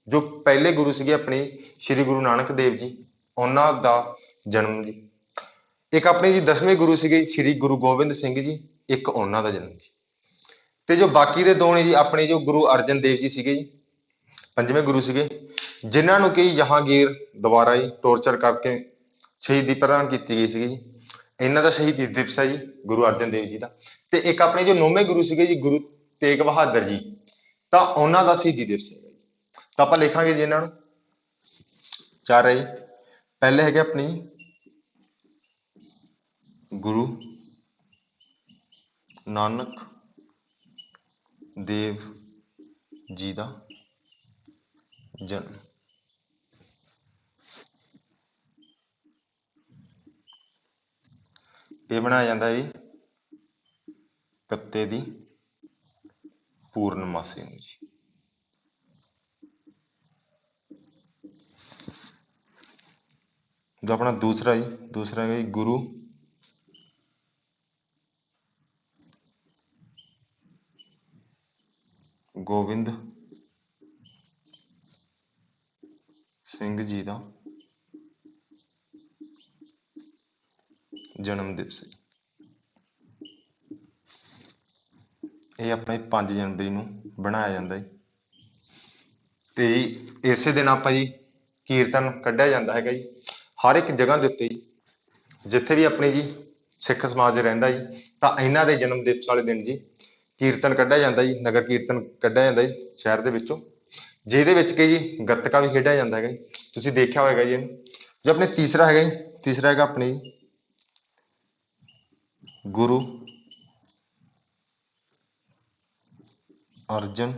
ਜੋ ਪਹਿਲੇ ਗੁਰੂ ਸੀਗੇ ਆਪਣੇ ਸ਼੍ਰੀ ਗੁਰੂ ਨਾਨਕ ਦੇਵ ਜੀ, ਉਹਨਾਂ ਦਾ ਜਨਮ ਜੀ। ਇੱਕ ਆਪਣੇ ਜੀ 10ਵੇਂ ਗੁਰੂ ਸੀਗੇ ਸ਼੍ਰੀ ਗੁਰੂ ਗੋਬਿੰਦ ਸਿੰਘ ਜੀ, ਇੱਕ ਉਹਨਾਂ ਦਾ ਜਨਮ ਜੀ। ਤੇ ਜੋ ਬਾਕੀ ਦੇ 2 ਨੇ ਜੀ ਆਪਣੇ ਜੋ ਗੁਰੂ ਅਰਜਨ ਦੇਵ ਜੀ ਸੀਗੇ ਜੀ, 5ਵੇਂ ਗੁਰੂ ਸੀਗੇ, ਜਿਨ੍ਹਾਂ ਨੂੰ ਕਿ ਜਹਾਂਗੀਰ ਦੁਬਾਰਾ ਹੀ ਟੋਰਚਰ ਕਰਕੇ ਸ਼ਹੀਦੀ ਪ੍ਰਦਾਨ ਕੀਤੀ ਗਈ ਸੀਗੀ ਜੀ। ਇਹਨਾਂ ਦਾ ਸ਼ਹੀਦੀ ਦਿਵਸ ਹੈ ਜੀ ਗੁਰੂ ਅਰਜਨ ਦੇਵ ਜੀ ਦਾ। ਤੇ ਇੱਕ ਆਪਣੇ ਜੋ 9ਵੇਂ ਗੁਰੂ ਸੀਗੇ ਜੀ ਗੁਰੂ ਤੇਗ ਬਹਾਦਰ ਜੀ, ਤਾਂ ਉਹਨਾਂ ਦਾ ਸ਼ਹੀਦੀ ਦਿਵਸ ਹੈਗਾ ਜੀ। ਤਾਂ ਆਪਾਂ ਲਿਖਾਂਗੇ ਜੀ ਇਹਨਾਂ ਨੂੰ 4 ਹੈ ਜੀ। ਪਹਿਲੇ ਹੈਗੇ ਆਪਣੀ ਗੁਰੂ ਨਾਨਕ ਦੇਵ ਜੀ ਦਾ ਜਨਮ। ਇਹ ਬਣਾਇਆ ਜਾਂਦਾ ਜੀ ਕੱਤੇ ਦੀ ਪੂਰਨਮਾਸੀ ਨੂੰ ਜੀ। ਜੋ ਆਪਣਾ ਦੂਸਰਾ ਹੈਗਾ ਜੀ ਗੁਰੂ ਗੋਬਿੰਦ ਸਿੰਘ ਜੀ ਦਾ ਜਨਮ ਦਿਵਸ। ਇਹ ਆਪਣੇ 5 ਜਨਵਰੀ ਨੂੰ ਬਣਾਇਆ ਜਾਂਦਾ ਹੈ ਤੇ ਇਸੇ ਦਿਨ ਆਪਾਂ ਜੀ ਕੀਰਤਨ ਕੱਢਿਆ ਜਾਂਦਾ ਹੈਗਾ ਜੀ ਹਰ ਇੱਕ ਜਗ੍ਹਾ ਦੇ ਉੱਤੇ ਜੀ, ਜਿੱਥੇ ਵੀ ਆਪਣੇ ਜੀ ਸਿੱਖ ਸਮਾਜ ਰਹਿੰਦਾ ਜੀ, ਤਾਂ ਇਹਨਾਂ ਦੇ ਜਨਮ ਦਿਵਸ ਵਾਲੇ ਦਿਨ ਜੀ ਕੀਰਤਨ ਕੱਢਿਆ ਜਾਂਦਾ ਜੀ, ਨਗਰ ਕੀਰਤਨ ਕੱਢਿਆ ਜਾਂਦਾ ਜੀ ਸ਼ਹਿਰ ਦੇ ਵਿੱਚੋਂ, ਜਿਹਦੇ ਵਿੱਚ ਕਿ ਜੀ ਗੱਤਕਾ ਵੀ ਖੇਡਿਆ ਜਾਂਦਾ ਹੈਗਾ ਜੀ। ਤੁਸੀਂ ਦੇਖਿਆ ਹੋਏਗਾ ਜੀ ਇਹਨੂੰ। ਜੋ ਆਪਣੇ ਤੀਸਰਾ ਹੈਗਾ ਆਪਣੇ ਗੁਰੂ ਅਰਜਨ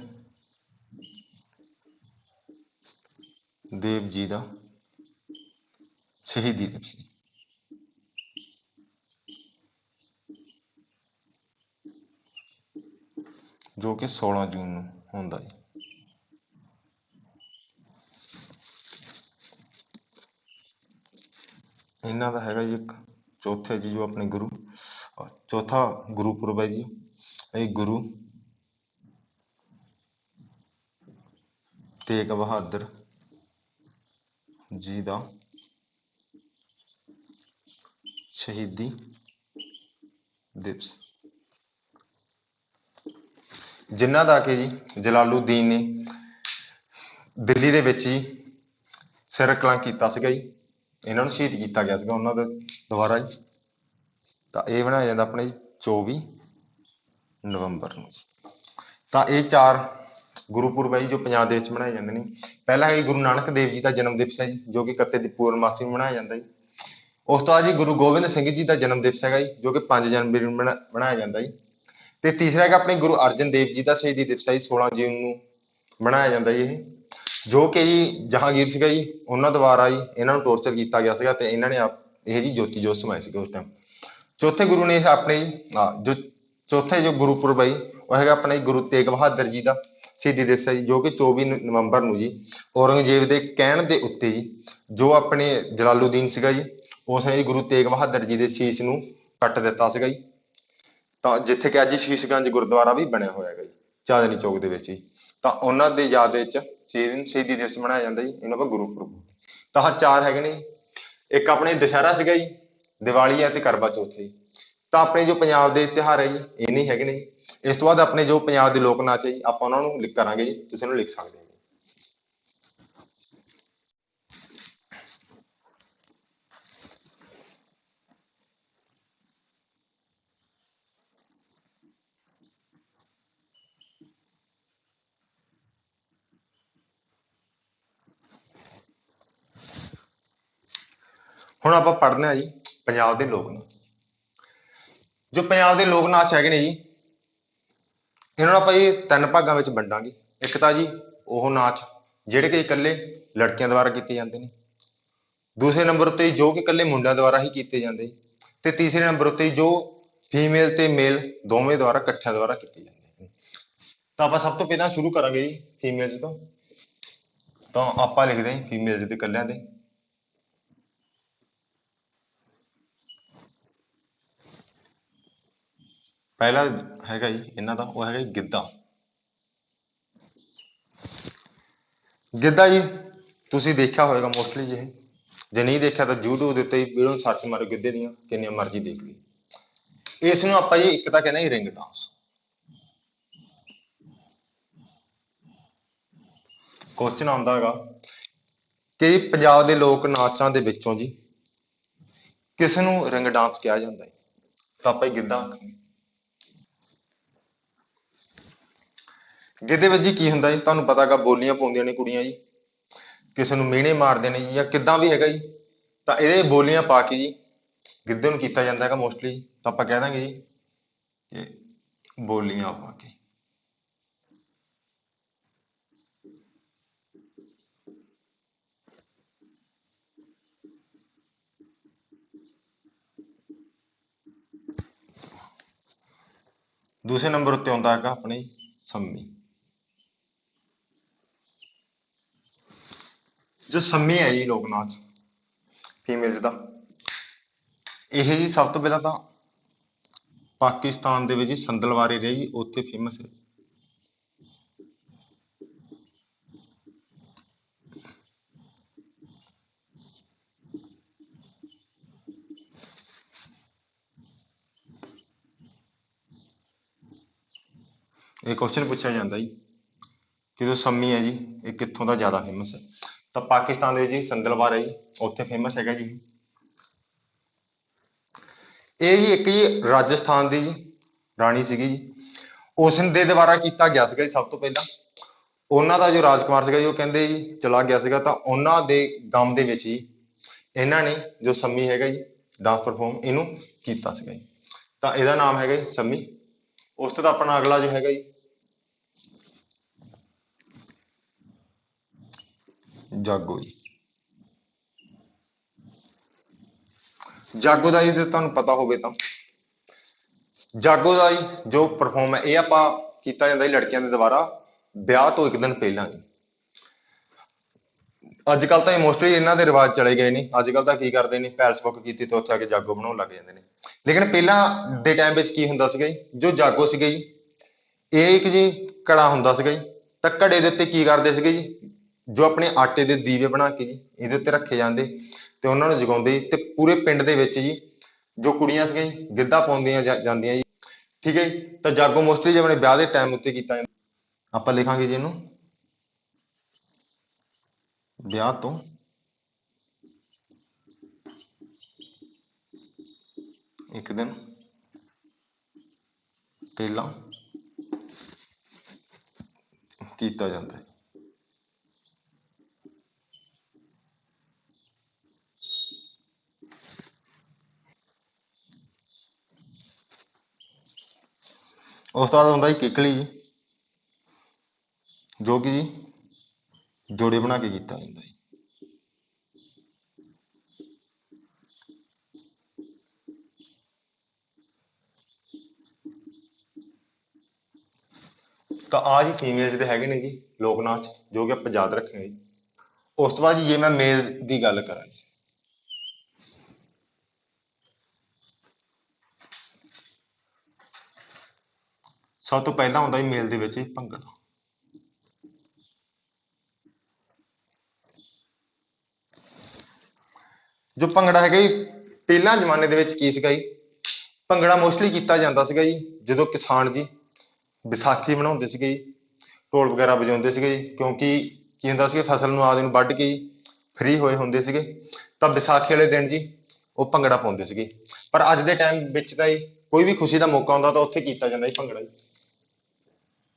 ਦੇਵ ਜੀ ਦਾ ਸ਼ਹੀਦੀ ਦਿਵਸ, ਜੋ ਕਿ 16 ਜੂਨ ਨੂੰ ਹੁੰਦਾ ਜੀ। ਇਹਨਾਂ ਦਾ ਹੈਗਾ ਜੀ ਇੱਕ ਚੌਥਾ ਜੀ, ਜੋ ਆਪਣੇ ਚੌਥਾ ਗੁਰੂਪੁਰਬ ਹੈ ਜੀ, ਇਹ ਗੁਰੂ ਤੇਗ ਬਹਾਦਰ ਜੀ ਦਾ ਸ਼ਹੀਦੀ ਦਿਵਸ, ਜਿਨ੍ਹਾਂ ਦਾ ਕਿ ਜੀ ਜਲਾਲੂਦੀਨ ਨੇ ਦਿੱਲੀ ਦੇ ਵਿੱਚ ਹੀ ਸਿਰ ਕਲੰਕ ਕੀਤਾ ਸੀਗਾ ਜੀ, ਇਹਨਾਂ ਨੂੰ ਸ਼ਹੀਦ ਕੀਤਾ ਗਿਆ ਸੀਗਾ ਉਹਨਾਂ ਦੇ ਦੁਆਰਾ ਜੀ। ਤਾਂ ਇਹ ਬਣਾਇਆ ਜਾਂਦਾ ਆਪਣੇ 24 ਨਵੰਬਰ ਨੂੰ। ਤਾਂ ਇਹ 4 ਗੁਰੂਪੁਰਬ ਹੈ ਜੀ ਜੋ ਪੰਜਾਬ ਦੇ ਵਿੱਚ ਮਨਾਏ ਜਾਂਦੇ ਨੇ। ਪਹਿਲਾ ਹੈ ਗੁਰੂ ਨਾਨਕ ਦੇਵ ਜੀ ਦਾ ਜਨਮ ਦਿਵਸ ਹੈ ਜੀ, ਜੋ ਕਿ 31 ਦੀ ਪੂਰਨਮਾਸੀ ਨੂੰ ਮਨਾਇਆ ਜਾਂਦਾ ਜੀ। ਉਸ ਤੋਂ ਬਾਅਦ ਜੀ ਗੁਰੂ ਗੋਬਿੰਦ ਸਿੰਘ ਜੀ ਦਾ ਜਨਮ ਦਿਵਸ ਹੈਗਾ ਜੀ, ਜੋ ਕਿ 5 ਜਨਵਰੀ ਨੂੰ ਮਨਾਇਆ ਜਾਂਦਾ ਜੀ। ਤੇ ਤੀਸਰਾ ਹੈਗਾ ਆਪਣੇ ਗੁਰੂ ਅਰਜਨ ਦੇਵ ਜੀ ਦਾ ਸ਼ਹੀਦੀ ਦਿਵਸ ਹੈ ਜੀ, 16 ਜੂਨ ਨੂੰ ਮਨਾਇਆ ਜਾਂਦਾ ਜੀ ਇਹ, ਜੋ ਕਿ ਜੀ ਜਹਾਂਗੀਰ ਸੀਗਾ ਜੀ ਉਹਨਾਂ ਦੁਆਰਾ ਜੀ ਇਹਨਾਂ ਨੂੰ ਟੋਰਚਰ ਕੀਤਾ ਗਿਆ ਸੀਗਾ ਤੇ ਇਹਨਾਂ ਨੇ ਇਹ ਜੀ ਜੋਤੀ ਜੋਤ ਸਮਾਏ ਸੀਗੇ ਉਸ ਟਾਈਮ। ਚੌਥੇ ਗੁਰੂ ਨੇ ਆਪਣੇ ਜੋ ਚੌਥੇ ਜੋ ਗੁਰੂਪੁਰਬ ਹੈ ਉਹ ਹੈਗਾ ਆਪਣੇ ਗੁਰੂ ਤੇਗ ਬਹਾਦਰ ਜੀ ਦਾ ਸ਼ਹੀਦੀ ਦਿਵਸ ਹੈ ਜੀ, ਜੋ ਕਿ 24 ਨਵੰਬਰ ਨੂੰ ਜੀ ਔਰੰਗਜ਼ੇਬ ਦੇ ਕਹਿਣ ਦੇ ਉੱਤੇ ਜੀ, ਜੋ ਆਪਣੇ ਜਲਾਲੂਦੀਨ ਸੀਗਾ ਜੀ, ਉਸਨੇ ਜੀ ਗੁਰੂ ਤੇਗ ਬਹਾਦਰ ਜੀ ਦੇ ਸ਼ੀਸ਼ ਨੂੰ ਕੱਟ ਦਿੱਤਾ ਸੀਗਾ ਜੀ। ਤਾਂ ਜਿੱਥੇ ਕਿ ਅੱਜ ਸ਼ੀਸ਼ਗੰਜ ਗੁਰਦੁਆਰਾ ਵੀ ਬਣਿਆ ਹੋਇਆ ਹੈਗਾ ਜੀ ਚਾਂਦਨੀ ਚੌਕ ਦੇ ਵਿੱਚ ਹੀ, ਤਾਂ ਉਹਨਾਂ ਦੇ ਯਾਦ ਵਿੱਚ ਸ਼ਹੀਦੀ ਦਿਵਸ ਮਨਾਇਆ ਜਾਂਦਾ ਜੀ, ਇਹਨੂੰ ਆਪਾਂ ਗੁਰੂਪੁਰਬ। ਤਾਂ ਆਹ 4 ਹੈਗੇ ਨੇ। ਇੱਕ ਆਪਣੇ ਦੁਸਹਿਰਾ ਸੀਗਾ ਜੀ, ਦੀਵਾਲੀ ਹੈ ਤੇ ਕਰਵਾ ਚੌਥ ਹੈ ਜੀ। ਤਾਂ ਆਪਣੇ ਜੋ ਪੰਜਾਬ ਦੇ ਤਿਉਹਾਰ ਹੈ ਜੀ ਇਹ ਨਹੀਂ ਹੈਗੇ ਨੇ ਜੀ। ਇਸ ਤੋਂ ਬਾਅਦ ਆਪਣੇ ਜੋ ਪੰਜਾਬ ਦੇ ਲੋਕ ਨਾਚ ਹੈ ਜੀ ਆਪਾਂ ਉਹਨਾਂ ਨੂੰ ਕਰਾਂਗੇ ਜੀ, ਤੁਸੀਂ ਇਹਨੂੰ ਲਿਖ ਸਕਦੇ ਹੋ। ਹੁਣ ਆਪਾਂ ਪੜ੍ਹਦੇ ਹਾਂ ਜੀ ਪੰਜਾਬ ਦੇ ਲੋਕ ਨਾਚ। ਜੋ ਪੰਜਾਬ ਦੇ ਲੋਕ ਨਾਚ ਹੈਗੇ ਨੇ ਜੀ, ਇਹਨਾਂ ਨੂੰ ਆਪਾਂ ਜੀ 3 ਭਾਗਾਂ ਵਿੱਚ ਵੰਡਾਂਗੇ। ਇੱਕ ਤਾਂ ਜੀ ਉਹ ਨਾਚ ਜਿਹੜੇ ਕਿ ਇਕੱਲੇ ਲੜਕੀਆਂ ਦੁਆਰਾ ਕੀਤੇ ਜਾਂਦੇ ਨੇ, ਦੂਸਰੇ ਨੰਬਰ ਉੱਤੇ ਜੋ ਕਿ ਇਕੱਲੇ ਮੁੰਡਿਆਂ ਦੁਆਰਾ ਹੀ ਕੀਤੇ ਜਾਂਦੇ, ਤੇ ਤੀਸਰੇ ਨੰਬਰ ਉੱਤੇ ਜੋ ਫੀਮੇਲ ਤੇ ਮੇਲ ਦੋਵੇਂ ਦੁਆਰਾ ਇਕੱਠਿਆਂ ਦੁਆਰਾ ਕੀਤੇ ਜਾਂਦੇ ਨੇ। ਤਾਂ ਆਪਾਂ ਸਭ ਤੋਂ ਪਹਿਲਾਂ ਸ਼ੁਰੂ ਕਰਾਂਗੇ ਜੀ ਫੀਮੇਲਸ ਤੋਂ। ਤਾਂ ਆਪਾਂ ਲਿਖਦੇ ਹਾਂ ਫੀਮੇਲਸ ਦੇ ਇਕੱਲਿਆਂ ਦੇ। ਪਹਿਲਾ ਹੈਗਾ ਜੀ ਇਹਨਾਂ ਦਾ, ਉਹ ਹੈਗਾ ਜੀ ਗਿੱਧਾ। ਗਿੱਧਾ ਜੀ ਤੁਸੀਂ ਦੇਖਿਆ ਹੋਵੇਗਾ ਮੋਸਟਲੀ ਜੀ, ਜੇ ਨਹੀਂ ਦੇਖਿਆ ਤਾਂ YouTube ਦੇ ਉੱਤੇ ਵੀਡੀਓ ਸਰਚ ਮਾਰੋ ਗਿੱਧੇ ਦੀਆਂ, ਕਿੰਨੀਆਂ ਮਰਜ਼ੀ ਦੇਖ ਲਈ। ਇਸ ਨੂੰ ਆਪਾਂ ਜੀ ਇੱਕ ਤਾਂ ਕਹਿੰਦੇ ਜੀ ਰਿੰਗ ਡਾਂਸ। ਕੁਐਸਚਨ ਆਉਂਦਾ ਹੈਗਾ ਕਿ ਪੰਜਾਬ ਦੇ ਲੋਕ ਨਾਚਾਂ ਦੇ ਵਿੱਚੋਂ ਜੀ ਕਿਸ ਨੂੰ ਰਿੰਗ ਡਾਂਸ ਕਿਹਾ ਜਾਂਦਾ ਹੈ? ਤਾਂ ਆਪਾਂ ਗਿੱਧਾ ਆਖਾਂਗੇ। ਗਿੱਧੇ ਵਿੱਚ ਜੀ ਕੀ ਹੁੰਦਾ ਜੀ ਤੁਹਾਨੂੰ ਪਤਾ ਹੈਗਾ, ਬੋਲੀਆਂ ਪਾਉਂਦੀਆਂ ਨੇ ਕੁੜੀਆਂ ਜੀ, ਕਿਸੇ ਨੂੰ ਮਿਹਣੇ ਮਾਰਦੇ ਨੇ ਜੀ ਜਾਂ ਕਿੱਦਾਂ ਵੀ ਹੈਗਾ ਜੀ। ਤਾਂ ਇਹਦੇ ਬੋਲੀਆਂ ਪਾ ਕੇ ਜੀ ਗਿੱਧੇ ਨੂੰ ਕੀਤਾ ਜਾਂਦਾ ਹੈਗਾ ਮੋਸਟਲੀ। ਤਾਂ ਆਪਾਂ ਕਹਿ ਦਾਂਗੇ ਜੀ ਕਿ ਬੋਲੀਆਂ ਪਾ ਕੇ। ਦੂਸਰੇ ਨੰਬਰ ਉੱਤੇ ਆਉਂਦਾ ਹੈਗਾ ਆਪਣੇ ਸੰਮੀ। ਜੋ ਸੰਮੀ ਹੈ ਜੀ ਲੋਕ ਨਾਚ ਫੀਮੇਲਸ ਦਾ, ਇਹ ਜੀ ਸਭ ਤੋਂ ਪਹਿਲਾਂ ਤਾਂ ਪਾਕਿਸਤਾਨ ਦੇ ਵਿੱਚ ਜੀ ਸੰਦਲਵਾਰ ਏਰੀਆ ਜੀ ਉੱਥੇ ਫੇਮਸ ਹੈ। ਇਹ ਕੁਐਸਚਨ ਪੁੱਛਿਆ ਜਾਂਦਾ ਜੀ ਕਿ ਜੋ ਸੰਮੀ ਹੈ ਜੀ ਇਹ ਕਿੱਥੋਂ ਦਾ ਜ਼ਿਆਦਾ ਫੇਮਸ ਹੈ, ਤਾਂ ਪਾਕਿਸਤਾਨ ਦੇ ਜੀ ਸੰਦਲਵਾਰ ਹੈ ਜੀ ਉੱਥੇ ਫੇਮਸ ਹੈਗਾ ਜੀ। ਇਹ ਜੀ ਇੱਕ ਜੀ ਰਾਜਸਥਾਨ ਦੀ ਜੀ ਰਾਣੀ ਸੀਗੀ ਜੀ, ਉਸ ਦੇ ਦੁਆਰਾ ਕੀਤਾ ਗਿਆ ਸੀਗਾ ਜੀ ਸਭ ਤੋਂ ਪਹਿਲਾਂ। ਉਹਨਾਂ ਦਾ ਜੋ ਰਾਜਕੁਮਾਰ ਸੀਗਾ ਜੀ ਉਹ ਕਹਿੰਦੇ ਜੀ ਚਲਾ ਗਿਆ ਸੀਗਾ, ਤਾਂ ਉਹਨਾਂ ਦੇ ਗਮ ਦੇ ਵਿੱਚ ਜੀ ਇਹਨਾਂ ਨੇ ਜੋ ਸੰਮੀ ਹੈਗਾ ਜੀ ਡਾਂਸ ਪਰਫਾਰਮ ਇਹਨੂੰ ਕੀਤਾ ਸੀਗਾ ਜੀ, ਤਾਂ ਇਹਦਾ ਨਾਮ ਹੈਗਾ ਜੀ ਸੰਮੀ। ਉਸ ਤੋਂ ਆਪਣਾ ਅਗਲਾ ਜੋ ਹੈਗਾ ਜੀ ਜਾਗੋ ਜੀ। ਜਾਗੋ ਦਾ ਜੀ ਜੇ ਤੁਹਾਨੂੰ ਪਤਾ ਹੋਵੇ ਤਾਂ ਜਾਗੋ ਦਾ ਜੀ ਜੋ ਪਰਫਾਰਮ ਹੈ ਇਹ ਆਪਾਂ ਕੀਤਾ ਜਾਂਦਾ ਜੀ ਲੜਕੀਆਂ ਦੇ ਦੁਆਰਾ ਵਿਆਹ ਤੋਂ ਇੱਕ ਦਿਨ ਪਹਿਲਾਂ ਜੀ। ਅੱਜ ਕੱਲ ਤਾਂ ਮੋਸਟਲੀ ਇਹਨਾਂ ਦੇ ਰਿਵਾਜ ਚਲੇ ਗਏ ਨੇ, ਅੱਜ ਕੱਲ ਤਾਂ ਕੀ ਕਰਦੇ ਨੇ ਪੈਲਸ ਬੁੱਕ ਕੀਤੀ ਤੇ ਉੱਥੇ ਆ ਕੇ ਜਾਗੋ ਬਣਾਉਣ ਲੱਗ ਜਾਂਦੇ ਨੇ। ਲੇਕਿਨ ਪਹਿਲਾਂ ਦੇ ਟਾਈਮ ਵਿੱਚ ਕੀ ਹੁੰਦਾ ਸੀਗਾ ਜੀ, ਜੋ ਜਾਗੋ ਸੀਗਾ ਜੀ ਇਹ ਇੱਕ ਜੀ ਘੜਾ ਹੁੰਦਾ ਸੀਗਾ ਜੀ, ਤਾਂ ਘੜੇ ਦੇ ਉੱਤੇ ਕੀ ਕਰਦੇ ਸੀਗੇ ਜੀ, ਜੋ ਆਪਣੇ ਆਟੇ ਦੇ ਦੀਵੇ ਬਣਾ ਕੇ ਜੀ ਇਹਦੇ ਉੱਤੇ ਰੱਖੇ ਜਾਂਦੇ ਤੇ ਉਹਨਾਂ ਨੂੰ ਜਗਾਉਂਦੇ, ਤੇ ਪੂਰੇ ਪਿੰਡ ਦੇ ਵਿੱਚ ਜੀ ਜੋ ਕੁੜੀਆਂ ਸੀਗੀਆਂ ਜੀ ਗਿੱਧਾ ਪਾਉਂਦੀਆਂ ਜਾਂਦੀਆਂ ਜੀ, ਠੀਕ ਹੈ ਜੀ। ਤਾਂ ਜਾਗੋ ਮੋਸਟਲੀ ਜੇ ਆਪਣੇ ਵਿਆਹ ਦੇ ਟਾਈਮ ਉੱਤੇ ਕੀਤਾ ਜਾਂਦਾ। ਆਪਾਂ ਲਿਖਾਂਗੇ ਜੀ ਇਹਨੂੰ ਵਿਆਹ ਤੋਂ ਇੱਕ ਦਿਨ ਪਹਿਲਾਂ ਕੀਤਾ ਜਾਂਦਾ ਹੈ। ਉਸ ਤੋਂ ਬਾਅਦ ਹੁੰਦਾ ਜੀ ਕਿੱਕਲੀ ਜੀ, ਜੋ ਕਿ ਜੀ ਜੋੜੇ ਬਣਾ ਕੇ ਕੀਤਾ ਜਾਂਦਾ ਜੀ। ਤਾਂ ਆ ਜੀ ਫੀਮੇਲਸ ਦੇ ਹੈਗੇ ਨੇ ਜੀ ਲੋਕ ਨਾਚ ਜੋ ਕਿ ਆਪਾਂ ਯਾਦ ਰੱਖਣੇ ਜੀ। ਉਸ ਤੋਂ ਬਾਅਦ ਜੀ ਜੇ ਮੈਂ ਮੇਲ ਦੀ ਗੱਲ ਕਰਾਂ ਜੀ, ਸਭ ਤੋਂ ਪਹਿਲਾਂ ਹੁੰਦਾ ਜੀ ਮੇਲ ਦੇ ਵਿੱਚ ਭੰਗੜਾ। ਜੋ ਭੰਗੜਾ ਹੈਗਾ ਜੀ ਪਹਿਲਾਂ ਜ਼ਮਾਨੇ ਦੇ ਵਿੱਚ ਕੀ ਸੀਗਾ ਜੀ, ਭੰਗੜਾ ਮੋਸਟਲੀ ਕੀਤਾ ਜਾਂਦਾ ਸੀਗਾ ਜੀ ਜਦੋਂ ਕਿਸਾਨ ਜੀ ਵਿਸਾਖੀ ਮਨਾਉਂਦੇ ਸੀਗੇ ਜੀ, ਢੋਲ ਵਗੈਰਾ ਵਜਾਉਂਦੇ ਸੀਗੇ ਜੀ, ਕਿਉਂਕਿ ਕੀ ਹੁੰਦਾ ਸੀ ਫਸਲ ਨੂੰ ਆਦਿ ਨੂੰ ਵੱਢ ਕੇ ਫ੍ਰੀ ਹੋਏ ਹੁੰਦੇ ਸੀਗੇ, ਤਾਂ ਵਿਸਾਖੀ ਵਾਲੇ ਦਿਨ ਜੀ ਉਹ ਭੰਗੜਾ ਪਾਉਂਦੇ ਸੀਗੇ। ਪਰ ਅੱਜ ਦੇ ਟਾਈਮ ਵਿੱਚ ਤਾਂ ਜੀ ਕੋਈ ਵੀ ਖੁਸ਼ੀ ਦਾ ਮੌਕਾ ਹੁੰਦਾ ਤਾਂ ਉੱਥੇ ਕੀਤਾ ਜਾਂਦਾ ਜੀ ਭੰਗੜਾ ਜੀ।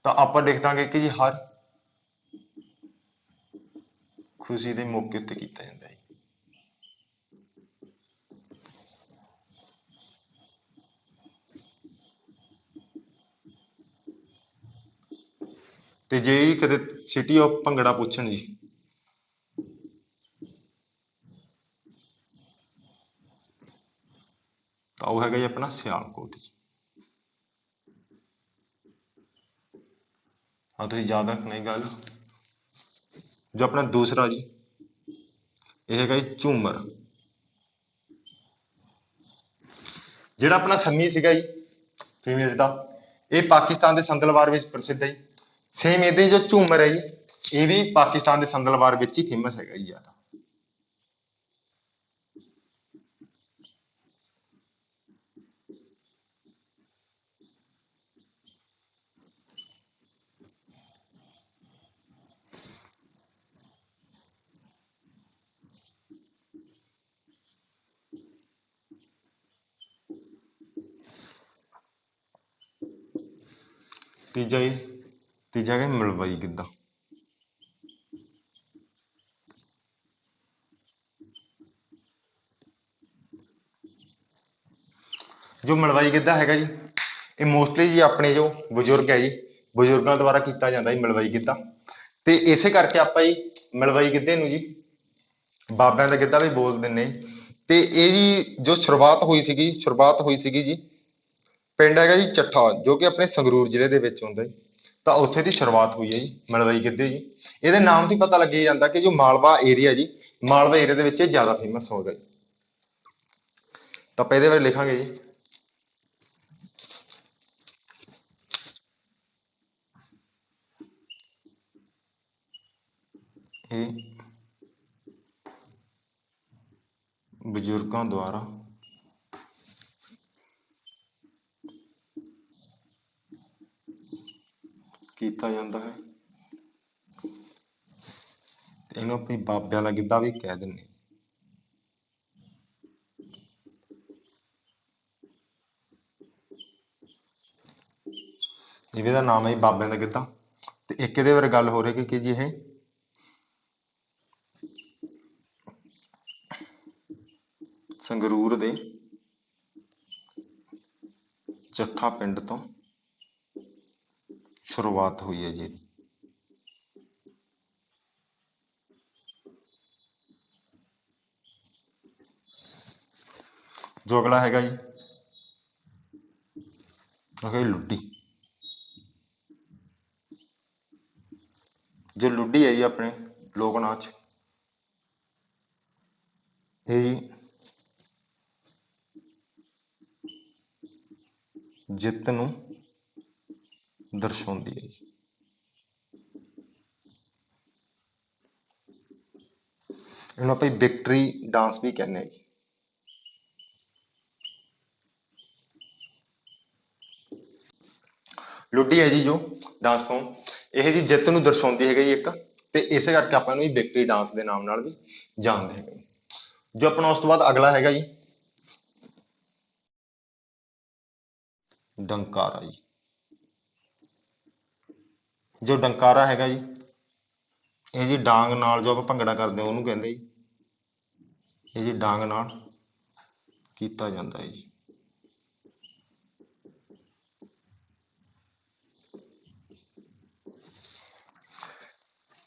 ਤਾਂ ਆਪਾਂ ਦੇਖ ਦਾਂਗੇ ਕਿ ਜੀ ਹਰ ਖੁਸ਼ੀ ਦੇ ਮੌਕੇ ਉੱਤੇ ਕੀਤਾ ਜਾਂਦਾ ਹੈ। ਤੇ ਜੇ ਕਦੇ ਸਿਟੀ ਆਫ ਭੰਗੜਾ ਪੁੱਛਣ ਜੀ ਤਾਂ ਉਹ ਹੈਗਾ ਜੀ ਆਪਣਾ ਸਿਆਲਕੋਟ ਜੀ। ਹਾਂ ਤੁਸੀਂ ਯਾਦ ਰੱਖਣਾ ਇਹ ਗੱਲ। ਜੋ ਆਪਣਾ ਦੂਸਰਾ ਜੀ ਇਹ ਹੈਗਾ ਜੀ ਝੂਮਰ। ਜਿਹੜਾ ਆਪਣਾ ਸੰਮੀ ਸੀਗਾ ਜੀ ਫੀਮੇਲਸ ਦਾ ਇਹ ਪਾਕਿਸਤਾਨ ਦੇ ਸੰਦਲਵਾਰ ਵਿੱਚ ਪ੍ਰਸਿੱਧ ਹੈ ਜੀ। ਸੇਮ ਇਹਦੇ ਜੋ ਝੂਮਰ ਹੈ ਜੀ ਇਹ ਵੀ ਪਾਕਿਸਤਾਨ ਦੇ ਸੰਦਲਵਾਰ ਵਿੱਚ ਹੀ ਫੇਮਸ ਹੈਗਾ ਜੀ ਜ਼ਿਆਦਾ। ਤੀਜਾ ਹੈਗਾ ਮਲਵਈ ਗਿੱਧਾ। ਜੋ ਮਲਵਈ ਗਿੱਧਾ ਹੈਗਾ ਜੀ ਇਹ ਮੋਸਟਲੀ ਜੀ ਆਪਣੇ ਜੋ ਬਜ਼ੁਰਗ ਹੈ ਜੀ ਬਜ਼ੁਰਗਾਂ ਦੁਆਰਾ ਕੀਤਾ ਜਾਂਦਾ ਜੀ ਮਲਵਈ ਗਿੱਧਾ, ਤੇ ਇਸੇ ਕਰਕੇ ਆਪਾਂ ਜੀ ਮਲਵਈ ਗਿੱਧੇ ਨੂੰ ਜੀ ਬਾਬਿਆਂ ਦਾ ਗਿੱਧਾ ਵੀ ਬੋਲ ਦਿੰਦੇ। ਤੇ ਇਹ ਜੀ ਜੋ ਸ਼ੁਰੂਆਤ ਹੋਈ ਸੀਗੀ ਜੀ ਪਿੰਡ ਹੈਗਾ ਜੀ ਚੱਠਾ ਜੋ ਕਿ ਆਪਣੇ ਸੰਗਰੂਰ ਜ਼ਿਲ੍ਹੇ ਦੇ ਵਿੱਚ ਹੁੰਦਾ ਜੀ। ਤਾਂ ਉੱਥੇ ਦੀ ਸ਼ੁਰੂਆਤ ਹੋਈ ਹੈ ਜੀ ਮਲਵਈ ਗਿੱਧੇ ਜੀ। ਇਹਦੇ ਨਾਮ ਤੋਂ ਹੀ ਪਤਾ ਲੱਗੀ ਜਾਂਦਾ ਕਿ ਜੋ ਮਾਲਵਾ ਏਰੀਆ ਜੀ, ਮਾਲਵਾ ਏਰੀਆ ਦੇ ਵਿੱਚ ਇਹ ਜ਼ਿਆਦਾ ਫੇਮਸ ਹੋ ਗਿਆ ਜੀ। ਤਾਂ ਆਪਾਂ ਇਹਦੇ ਬਾਰੇ ਲਿਖਾਂਗੇ ਜੀ। ਇਹ ਬਜ਼ੁਰਗਾਂ ਦੁਆਰਾ ਕੀਤਾ ਜਾਂਦਾ ਹੈ, ਤੇ ਇਹਨੂੰ ਆਪਾਂ ਬਾਬਿਆਂ ਦਾ ਗਿੱਧਾ ਵੀ ਕਹਿ ਦਿੰਦੇ। ਇਹਦਾ ਨਾਮ ਹੈ ਬਾਬਿਆਂ ਦਾ ਗਿੱਧਾ। ਤੇ ਇੱਕ ਇਹਦੇ ਬਾਰੇ ਗੱਲ ਹੋ ਰਹੀ ਕਿ ਜੀ ਇਹ ਸੰਗਰੂਰ ਦੇ ਚੱਠਾ ਪਿੰਡ ਤੋਂ ਸ਼ੁਰੂਆਤ ਹੋਈ ਹੈ ਜੀ ਇਹਦੀ। ਜੋ ਅਗਲਾ ਹੈਗਾ ਜੀ ਲੁੱਡੀ। ਜੋ ਲੁੱਡੀ ਹੈ ਜੀ ਆਪਣੇ ਲੋਕ ਨਾਚ, ਇਹ ਜੀ ਜਿੱਤ ਨੂੰ ਦਰਸਾਉਂਦੀ ਹੈ ਜੀ। ਇਹਨੂੰ ਆਪਾਂ ਵਿਕਟਰੀ ਡਾਂਸ ਵੀ ਕਹਿੰਦੇ ਹਾਂ ਜੀ। ਲੁੱਡੀ ਹੈ ਜੀ ਜੋ ਡਾਂਸ ਫਾਰਮ, ਇਹ ਜੀ ਜਿੱਤ ਨੂੰ ਦਰਸਾਉਂਦੀ ਹੈਗੀ ਜੀ ਇੱਕ, ਤੇ ਇਸੇ ਕਰਕੇ ਆਪਾਂ ਇਹਨੂੰ ਵਿਕਟਰੀ ਡਾਂਸ ਦੇ ਨਾਮ ਨਾਲ ਵੀ ਜਾਣਦੇ ਹੈਗੇ। ਜੋ ਆਪਣਾ ਉਸ ਤੋਂ ਬਾਅਦ ਅਗਲਾ ਹੈਗਾ ਜੀ ਡੰਕਾਰਾ ਜੀ। ਜੋ ਡੰਕਾਰਾ ਹੈਗਾ ਜੀ, ਇਹ ਜੀ ਡਾਂਗ ਨਾਲ ਜੋ ਆਪਾਂ ਭੰਗੜਾ ਕਰਦੇ ਹਾਂ ਉਹਨੂੰ ਕਹਿੰਦੇ ਜੀ। ਇਹ ਜੀ ਡਾਂਗ ਨਾਲ ਕੀਤਾ ਜਾਂਦਾ ਹੈ ਜੀ।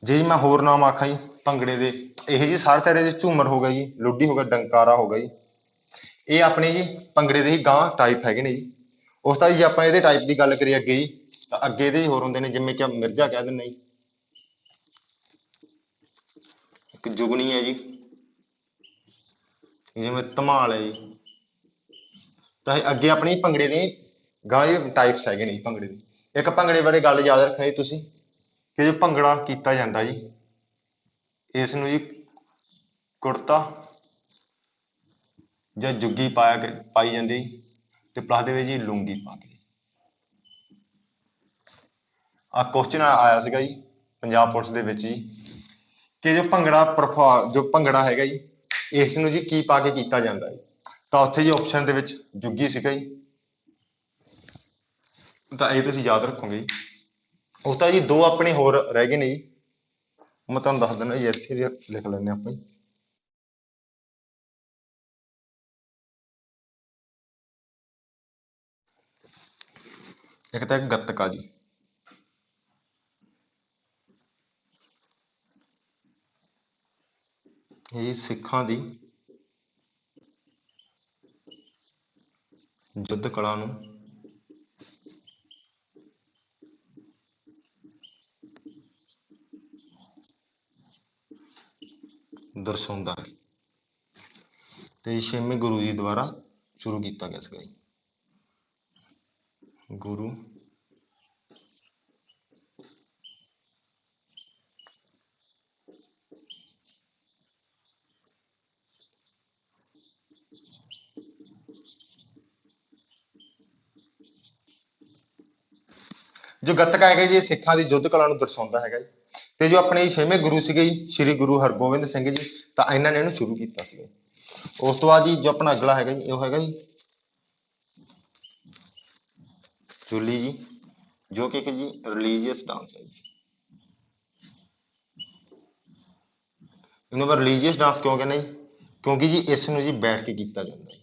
ਜੇ ਮੈਂ ਹੋਰ ਨਾਮ ਆਖਾਂ ਜੀ ਭੰਗੜੇ ਦੇ, ਇਹ ਜੀ ਸਾਰੇ ਤਰ੍ਹਾਂ ਦੇ ਝੂਮਰ ਹੋ ਗਿਆ ਜੀ, ਲੁੱਡੀ ਹੋ ਗਿਆ, ਡੰਕਾਰਾ ਹੋ ਗਿਆ ਜੀ। ਇਹ ਆਪਣੇ ਜੀ ਭੰਗੜੇ ਦੇ ਹੀ ਗਾਂ ਟਾਈਪ ਹੈਗੇ ਨੇ ਜੀ। ਉਸ ਤੋਂ ਜੀ ਜੇ ਆਪਾਂ ਇਹਦੇ ਟਾਈਪ ਦੀ ਗੱਲ ਕਰੀਏ ਅੱਗੇ ਜੀ, ਤਾਂ ਅੱਗੇ ਇਹਦੇ ਹੋਰ ਹੁੰਦੇ ਨੇ, ਜਿਵੇਂ ਕਿ ਮਿਰਜ਼ਾ ਕਹਿ ਦਿੰਦੇ ਜੀ, ਇੱਕ ਜੁਗਨੀ ਹੈ ਜੀ, ਜਿਵੇਂ ਧਮਾਲ ਹੈ ਜੀ। ਤਾਂ ਅੱਗੇ ਆਪਣੇ ਭੰਗੜੇ ਦੇ ਗਾਂ ਟਾਈਪਸ ਹੈਗੇ ਨੇ ਜੀ ਭੰਗੜੇ ਦੇ। ਇੱਕ ਭੰਗੜੇ ਬਾਰੇ ਗੱਲ ਯਾਦ ਰੱਖਣਾ ਜੀ ਤੁਸੀਂ, ਕਿ ਜੋ ਭੰਗੜਾ ਕੀਤਾ ਜਾਂਦਾ ਜੀ, ਇਸ ਨੂੰ ਜੀ ਕੁੜਤਾ ਜਾਂ ਜੁੱਗੀ ਪਾਈ ਜਾਂਦੀ, ਤੇ ਪਲੱਸ ਦੇ ਵਿੱਚ ਜੀ ਲੂੰਗੀ ਪਾ ਕੇ। ਆਹ ਕੁਐਸਚਨ ਆਇਆ ਸੀਗਾ ਜੀ ਪੰਜਾਬ ਪੁਲਿਸ ਦੇ ਵਿੱਚ ਜੀ, ਕਿ ਜੋ ਭੰਗੜਾ ਹੈਗਾ ਜੀ, ਇਸ ਨੂੰ ਜੀ ਕੀ ਪਾ ਕੇ ਕੀਤਾ ਜਾਂਦਾ ਹੈ। ਤਾਂ ਉੱਥੇ ਜੀ ਆਪਸ਼ਨ ਦੇ ਵਿੱਚ ਜੁੱਗੀ ਸੀਗਾ ਜੀ। ਤਾਂ ਇਹ ਤੁਸੀਂ ਯਾਦ ਰੱਖੋਗੇ ਜੀ। ਉਸ ਤਾਂ ਜੀ ਦੋ ਆਪਣੇ ਹੋਰ ਰਹਿ ਗਏ ਨੇ ਜੀ, ਮੈਂ ਤੁਹਾਨੂੰ ਦੱਸ ਦਿੰਦਾ ਜੀ, ਇੱਥੇ ਲਿਖ ਲੈਂਦੇ ਆਪਾਂ ਜੀ। ਇੱਕ ਤਾਂ ਗੱਤਕਾ ਜੀ। ਇਹ ਸਿੱਖਾਂ ਦੀ ਯੁੱਧ ਕਲਾ ਨੂੰ ਦਰਸਾਉਂਦਾ ਹੈ, ਤੇ ਛੇਵੇਂ ਗੁਰੂ ਜੀ ਦੁਆਰਾ ਸ਼ੁਰੂ ਕੀਤਾ ਗਿਆ ਸੀਗਾ ਜੀ। ਗੁਰੂ ਜੋ ਗੱਤਕਾ ਹੈਗਾ ਜੀ, ਇਹ ਸਿੱਖਾਂ ਦੀ ਯੁੱਧ ਕਲਾ ਨੂੰ ਦਰਸਾਉਂਦਾ ਹੈਗਾ ਜੀ। ਤੇ ਜੋ ਆਪਣੇ ਛੇਵੇਂ ਗੁਰੂ ਸੀਗੇ ਜੀ, ਸ੍ਰੀ ਗੁਰੂ ਹਰਗੋਬਿੰਦ ਸਿੰਘ ਜੀ, ਤਾਂ ਇਹਨਾਂ ਨੇ ਇਹਨੂੰ ਸ਼ੁਰੂ ਕੀਤਾ ਸੀਗਾ। ਉਸ ਤੋਂ ਬਾਅਦ ਜੀ ਜੋ ਆਪਣਾ ਅਗਲਾ ਹੈਗਾ ਜੀ, ਉਹ ਹੈਗਾ ਜੀ ਚੁੱਲੀ ਜੀ, ਜੋ ਕਿ ਇੱਕ ਜੀ ਰਿਲੀਜੀਅਸ ਡਾਂਸ ਹੈ ਜੀ। ਇਹਨੂੰ ਰਿਲੀਜੀਅਸ ਡਾਂਸ ਕਿਉਂ ਕਹਿੰਦੇ ਜੀ, ਕਿਉਂਕਿ ਜੀ ਇਸ ਨੂੰ ਜੀ ਬੈਠ ਕੇ ਕੀਤਾ ਜਾਂਦਾ ਹੈ।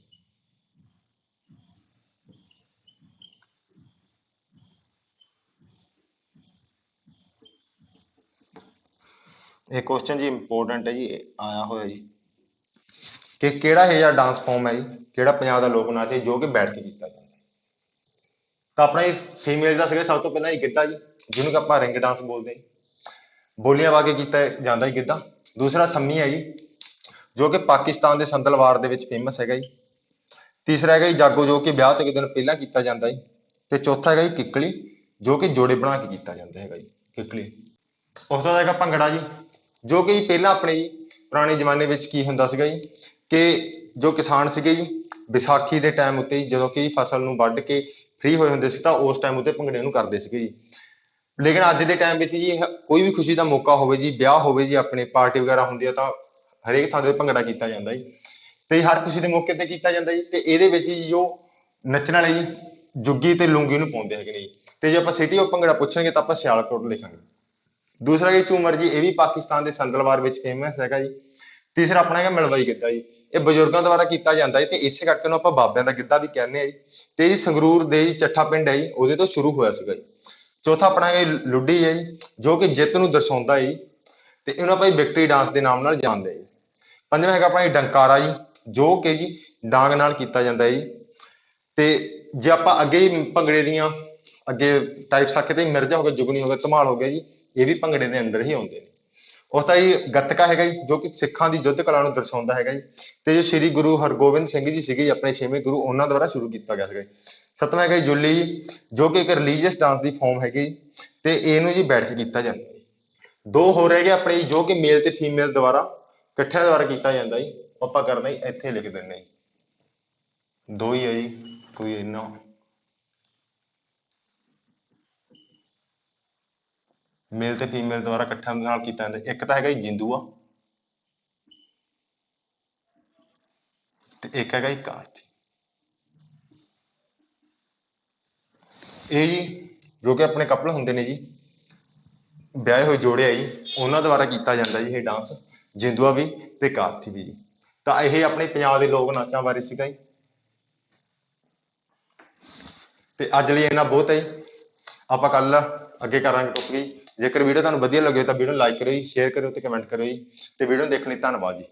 ਇਹ ਕੁਐਸਚਨ ਜੀ ਇੰਪੋਰਟੈਂਟ ਹੈ ਜੀ, ਆਇਆ ਹੋਇਆ ਜੀ, ਕਿ ਕਿਹੜਾ ਇਹ ਜਿਹਾ ਡਾਂਸ ਫਾਰਮ ਹੈ ਜੀ, ਕਿਹੜਾ ਪੰਜਾਬ ਦਾ ਲੋਕ ਨਾਚ ਹੈ ਜੋ ਕਿ ਬੈਠ ਕੇ ਕੀਤਾ ਜਾਂਦਾ ਹੈ। ਤਾਂ ਆਪਣਾ ਇਸ ਫੀਮੇਲ ਦਾ ਸੀਗਾ ਸਭ ਤੋਂ ਪਹਿਲਾਂ ਇਹ ਗਿੱਧਾ ਜੀ, ਜਿਹਨੂੰ ਕਿ ਆਪਾਂ ਰਿੰਗ ਡਾਂਸ ਬੋਲਦੇ ਹਾਂ, ਬੋਲੀਆਂ ਪਾ ਕੇ ਕੀਤਾ ਜਾਂਦਾ ਜੀ ਗਿੱਧਾ। ਦੂਸਰਾ ਸੰਮੀ ਹੈ ਜੀ, ਜੋ ਕਿ ਪਾਕਿਸਤਾਨ ਦੇ ਸੰਦਲਵਾਰ ਦੇ ਵਿੱਚ ਫੇਮਸ ਹੈਗਾ ਜੀ। ਤੀਸਰਾ ਹੈਗਾ ਜੀ ਜਾਗੋ, ਜੋ ਕਿ ਵਿਆਹ ਤੋਂ ਇੱਕ ਦਿਨ ਪਹਿਲਾਂ ਕੀਤਾ ਜਾਂਦਾ ਜੀ। ਤੇ ਚੌਥਾ ਹੈਗਾ ਜੀ ਕਿੱਕਲੀ, ਜੋ ਕਿ ਜੋੜੇ ਬਣਾ ਕੇ ਕੀਤਾ ਜਾਂਦਾ ਹੈਗਾ ਜੀ, ਕਿੱਕਲੀ। ਉਸ ਤੋਂ ਬਾਅਦ ਹੈਗਾ ਭੰਗੜਾ ਜੀ, ਜੋ ਕਿ ਪਹਿਲਾਂ ਆਪਣੇ ਜੀ ਪੁਰਾਣੇ ਜ਼ਮਾਨੇ ਵਿੱਚ ਕੀ ਹੁੰਦਾ ਸੀਗਾ ਜੀ, ਕਿ ਜੋ ਕਿਸਾਨ ਸੀਗੇ ਜੀ ਵਿਸਾਖੀ ਦੇ ਟਾਈਮ ਉੱਤੇ ਹੀ, ਜਦੋਂ ਕਿ ਫਸਲ ਨੂੰ ਵੱਢ ਕੇ ਫ੍ਰੀ ਹੋਏ ਹੁੰਦੇ ਸੀ, ਤਾਂ ਉਸ ਟਾਈਮ ਉੱਤੇ ਭੰਗੜੇ ਨੂੰ ਕਰਦੇ ਸੀਗੇ ਜੀ। ਲੇਕਿਨ ਅੱਜ ਦੇ ਟਾਈਮ ਵਿੱਚ ਜੀ ਕੋਈ ਵੀ ਖੁਸ਼ੀ ਦਾ ਮੌਕਾ ਹੋਵੇ ਜੀ, ਵਿਆਹ ਹੋਵੇ ਜੀ, ਆਪਣੇ ਪਾਰਟੀ ਵਗੈਰਾ ਹੁੰਦੀ ਹੈ, ਤਾਂ ਹਰੇਕ ਥਾਂ ਤੇ ਭੰਗੜਾ ਕੀਤਾ ਜਾਂਦਾ ਜੀ। ਤੇ ਹਰ ਖੁਸ਼ੀ ਦੇ ਮੌਕੇ ਤੇ ਕੀਤਾ ਜਾਂਦਾ ਜੀ। ਤੇ ਇਹਦੇ ਵਿੱਚ ਜੀ ਜੋ ਨੱਚਣ ਵਾਲੇ ਜੀ ਜੁੱਗੀ ਤੇ ਲੁੰਗੀ ਨੂੰ ਪਾਉਂਦੇ ਹੈਗੇ ਨੇ ਜੀ। ਤੇ ਜੇ ਆਪਾਂ ਸਿਟੀ ਆਫ ਭੰਗੜਾ ਪੁੱਛਾਂਗੇ ਤਾਂ ਆਪਾਂ ਸਿਆਲਕੋਟ ਲਿਖਾਂਗੇ। ਦੂਸਰਾ ਜੀ ਝੂਮਰ ਜੀ, ਇਹ ਵੀ ਪਾਕਿਸਤਾਨ ਦੇ ਸੰਦਲਵਾਰ ਵਿੱਚ ਫੇਮਸ ਹੈਗਾ ਜੀ। ਤੀਸਰਾ ਆਪਣਾ ਹੈਗਾ ਮਲਵਈ ਗਿੱਧਾ ਜੀ, ਇਹ ਬਜ਼ੁਰਗਾਂ ਦੁਆਰਾ ਕੀਤਾ ਜਾਂਦਾ ਹੈ, ਤੇ ਇਸੇ ਕਰਕੇ ਉਹਨੂੰ ਆਪਾਂ ਬਾਬਿਆਂ ਦਾ ਗਿੱਧਾ ਵੀ ਕਹਿੰਦੇ ਹਾਂ ਜੀ। ਤੇ ਜੀ ਸੰਗਰੂਰ ਦੇ ਜੀ ਚੱਠਾ ਪਿੰਡ ਹੈ ਜੀ, ਉਹਦੇ ਤੋਂ ਸ਼ੁਰੂ ਹੋਇਆ ਸੀਗਾ ਜੀ। ਚੌਥਾ ਆਪਣਾ ਹੈਗਾ ਲੁੱਡੀ ਹੈ ਜੀ, ਜੋ ਕਿ ਜਿੱਤ ਨੂੰ ਦਰਸਾਉਂਦਾ ਹੈ ਜੀ, ਤੇ ਇਹਨੂੰ ਆਪਾਂ ਵਿਕਟਰੀ ਡਾਂਸ ਦੇ ਨਾਮ ਨਾਲ ਜਾਣਦੇ ਹਾਂ ਜੀ। ਪੰਜਵਾਂ ਹੈਗਾ ਆਪਣਾ ਡੰਕਾਰਾ ਜੀ, ਜੋ ਕਿ ਜੀ ਡਾਂਗ ਨਾਲ ਕੀਤਾ ਜਾਂਦਾ ਹੈ ਜੀ। ਤੇ ਜੇ ਆਪਾਂ ਅੱਗੇ ਹੀ ਭੰਗੜੇ ਦੀਆਂ ਅੱਗੇ ਟਾਈਪਸ ਆਖੇ ਤੇ ਮਿਰਜ਼ਾ ਹੋ ਗਿਆ, ਜੁਗਨੀ ਹੋ ਗਿਆ, ਧਮਾਲ ਹੋ ਗਿਆ ਜੀ, ਇਹ ਵੀ ਭੰਗੜੇ ਦੇ ਅੰਡਰ ਹੀ ਆਉਂਦੇ ਨੇ। ਉਸ ਦਾ ਜੀ ਗੱਤਕਾ ਹੈਗਾ ਜੀ, ਜੋ ਕਿ ਸਿੱਖਾਂ ਦੀ ਯੁੱਧ ਕਲਾ ਨੂੰ ਦਰਸਾਉਂਦਾ ਹੈਗਾ ਜੀ। ਤੇ ਜੋ ਸ੍ਰੀ ਗੁਰੂ ਹਰਗੋਬਿੰਦ ਸਿੰਘ ਜੀ ਸੀਗੇ ਜੀ, ਆਪਣੇ 6ਵੇਂ ਗੁਰੂ, ਉਹਨਾਂ ਦੁਆਰਾ ਸ਼ੁਰੂ ਕੀਤਾ ਗਿਆ ਸੀਗਾ ਜੀ। ਸੱਤਵਾਂ ਹੈਗਾ ਜੀ ਜੁੱਲੀ ਜੀ, ਜੋ ਕਿ ਇੱਕ ਰਿਲੀਜੀਅਸ ਡਾਂਸ ਦੀ ਫਾਰਮ ਹੈਗੀ ਜੀ, ਤੇ ਇਹਨੂੰ ਜੀ ਬੈਠ ਕੇ ਕੀਤਾ ਜਾਂਦਾ ਜੀ। ਦੋ ਹੋਰ ਹੈਗੇ ਆਪਣੇ ਜੀ, ਜੋ ਕਿ ਮੇਲ ਤੇ ਫੀਮੇਲ ਦੁਆਰਾ ਇਕੱਠਿਆਂ ਦੁਆਰਾ ਕੀਤਾ ਜਾਂਦਾ ਜੀ। ਆਪਾਂ ਕਰਨਾ ਜੀ, ਇੱਥੇ ਲਿਖ ਦਿੰਦੇ ਜੀ, ਦੋ ਹੀ ਹੈ ਜੀ, ਕੋਈ ਇੰਨਾ ਮੇਲ ਤੇ ਫੀਮੇਲ ਦੁਆਰਾ ਇਕੱਠਿਆਂ ਦੇ ਨਾਲ ਕੀਤਾ ਜਾਂਦਾ। ਇੱਕ ਤਾਂ ਹੈਗਾ ਜੀ ਜਿੰਦੂਆ, ਤੇ ਇੱਕ ਹੈਗਾ ਜੀ ਕਾਰਤੀ। ਇਹ ਜੀ ਜੋ ਕਿ ਆਪਣੇ ਕਪਲ ਹੁੰਦੇ ਨੇ ਜੀ, ਵਿਆਹੇ ਹੋਏ ਜੋੜੇ ਆ ਜੀ, ਉਹਨਾਂ ਦੁਆਰਾ ਕੀਤਾ ਜਾਂਦਾ ਜੀ ਇਹ ਡਾਂਸ, ਜਿੰਦੂਆ ਵੀ ਤੇ ਕਾਰਥੀ ਵੀ ਜੀ। ਤਾਂ ਇਹ ਆਪਣੇ ਪੰਜਾਬ ਦੇ ਲੋਕ ਨਾਚਾਂ ਬਾਰੇ ਸੀਗਾ ਜੀ। ਤੇ ਅੱਜ ਲਈ ਇੰਨਾ ਬਹੁਤ ਹੈ ਜੀ, ਆਪਾਂ ਕੱਲ ਅੱਗੇ ਕਰਾਂਗੇ ਟੋਪਿਕ ਜੀ। ਜੇਕਰ ਵੀਡੀਓ ਤੁਹਾਨੂੰ ਵਧੀਆ ਲੱਗੇ ਤਾਂ ਵੀਡੀਓ ਨੂੰ ਲਾਈਕ ਕਰਿਓ ਜੀ, ਸ਼ੇਅਰ ਕਰਿਓ ਤੇ ਕਮੈਂਟ ਕਰਿਓ ਜੀ। ਤੇ ਵੀਡੀਓ ਨੂੰ ਦੇਖਣ ਲਈ ਧੰਨਵਾਦ ਜੀ।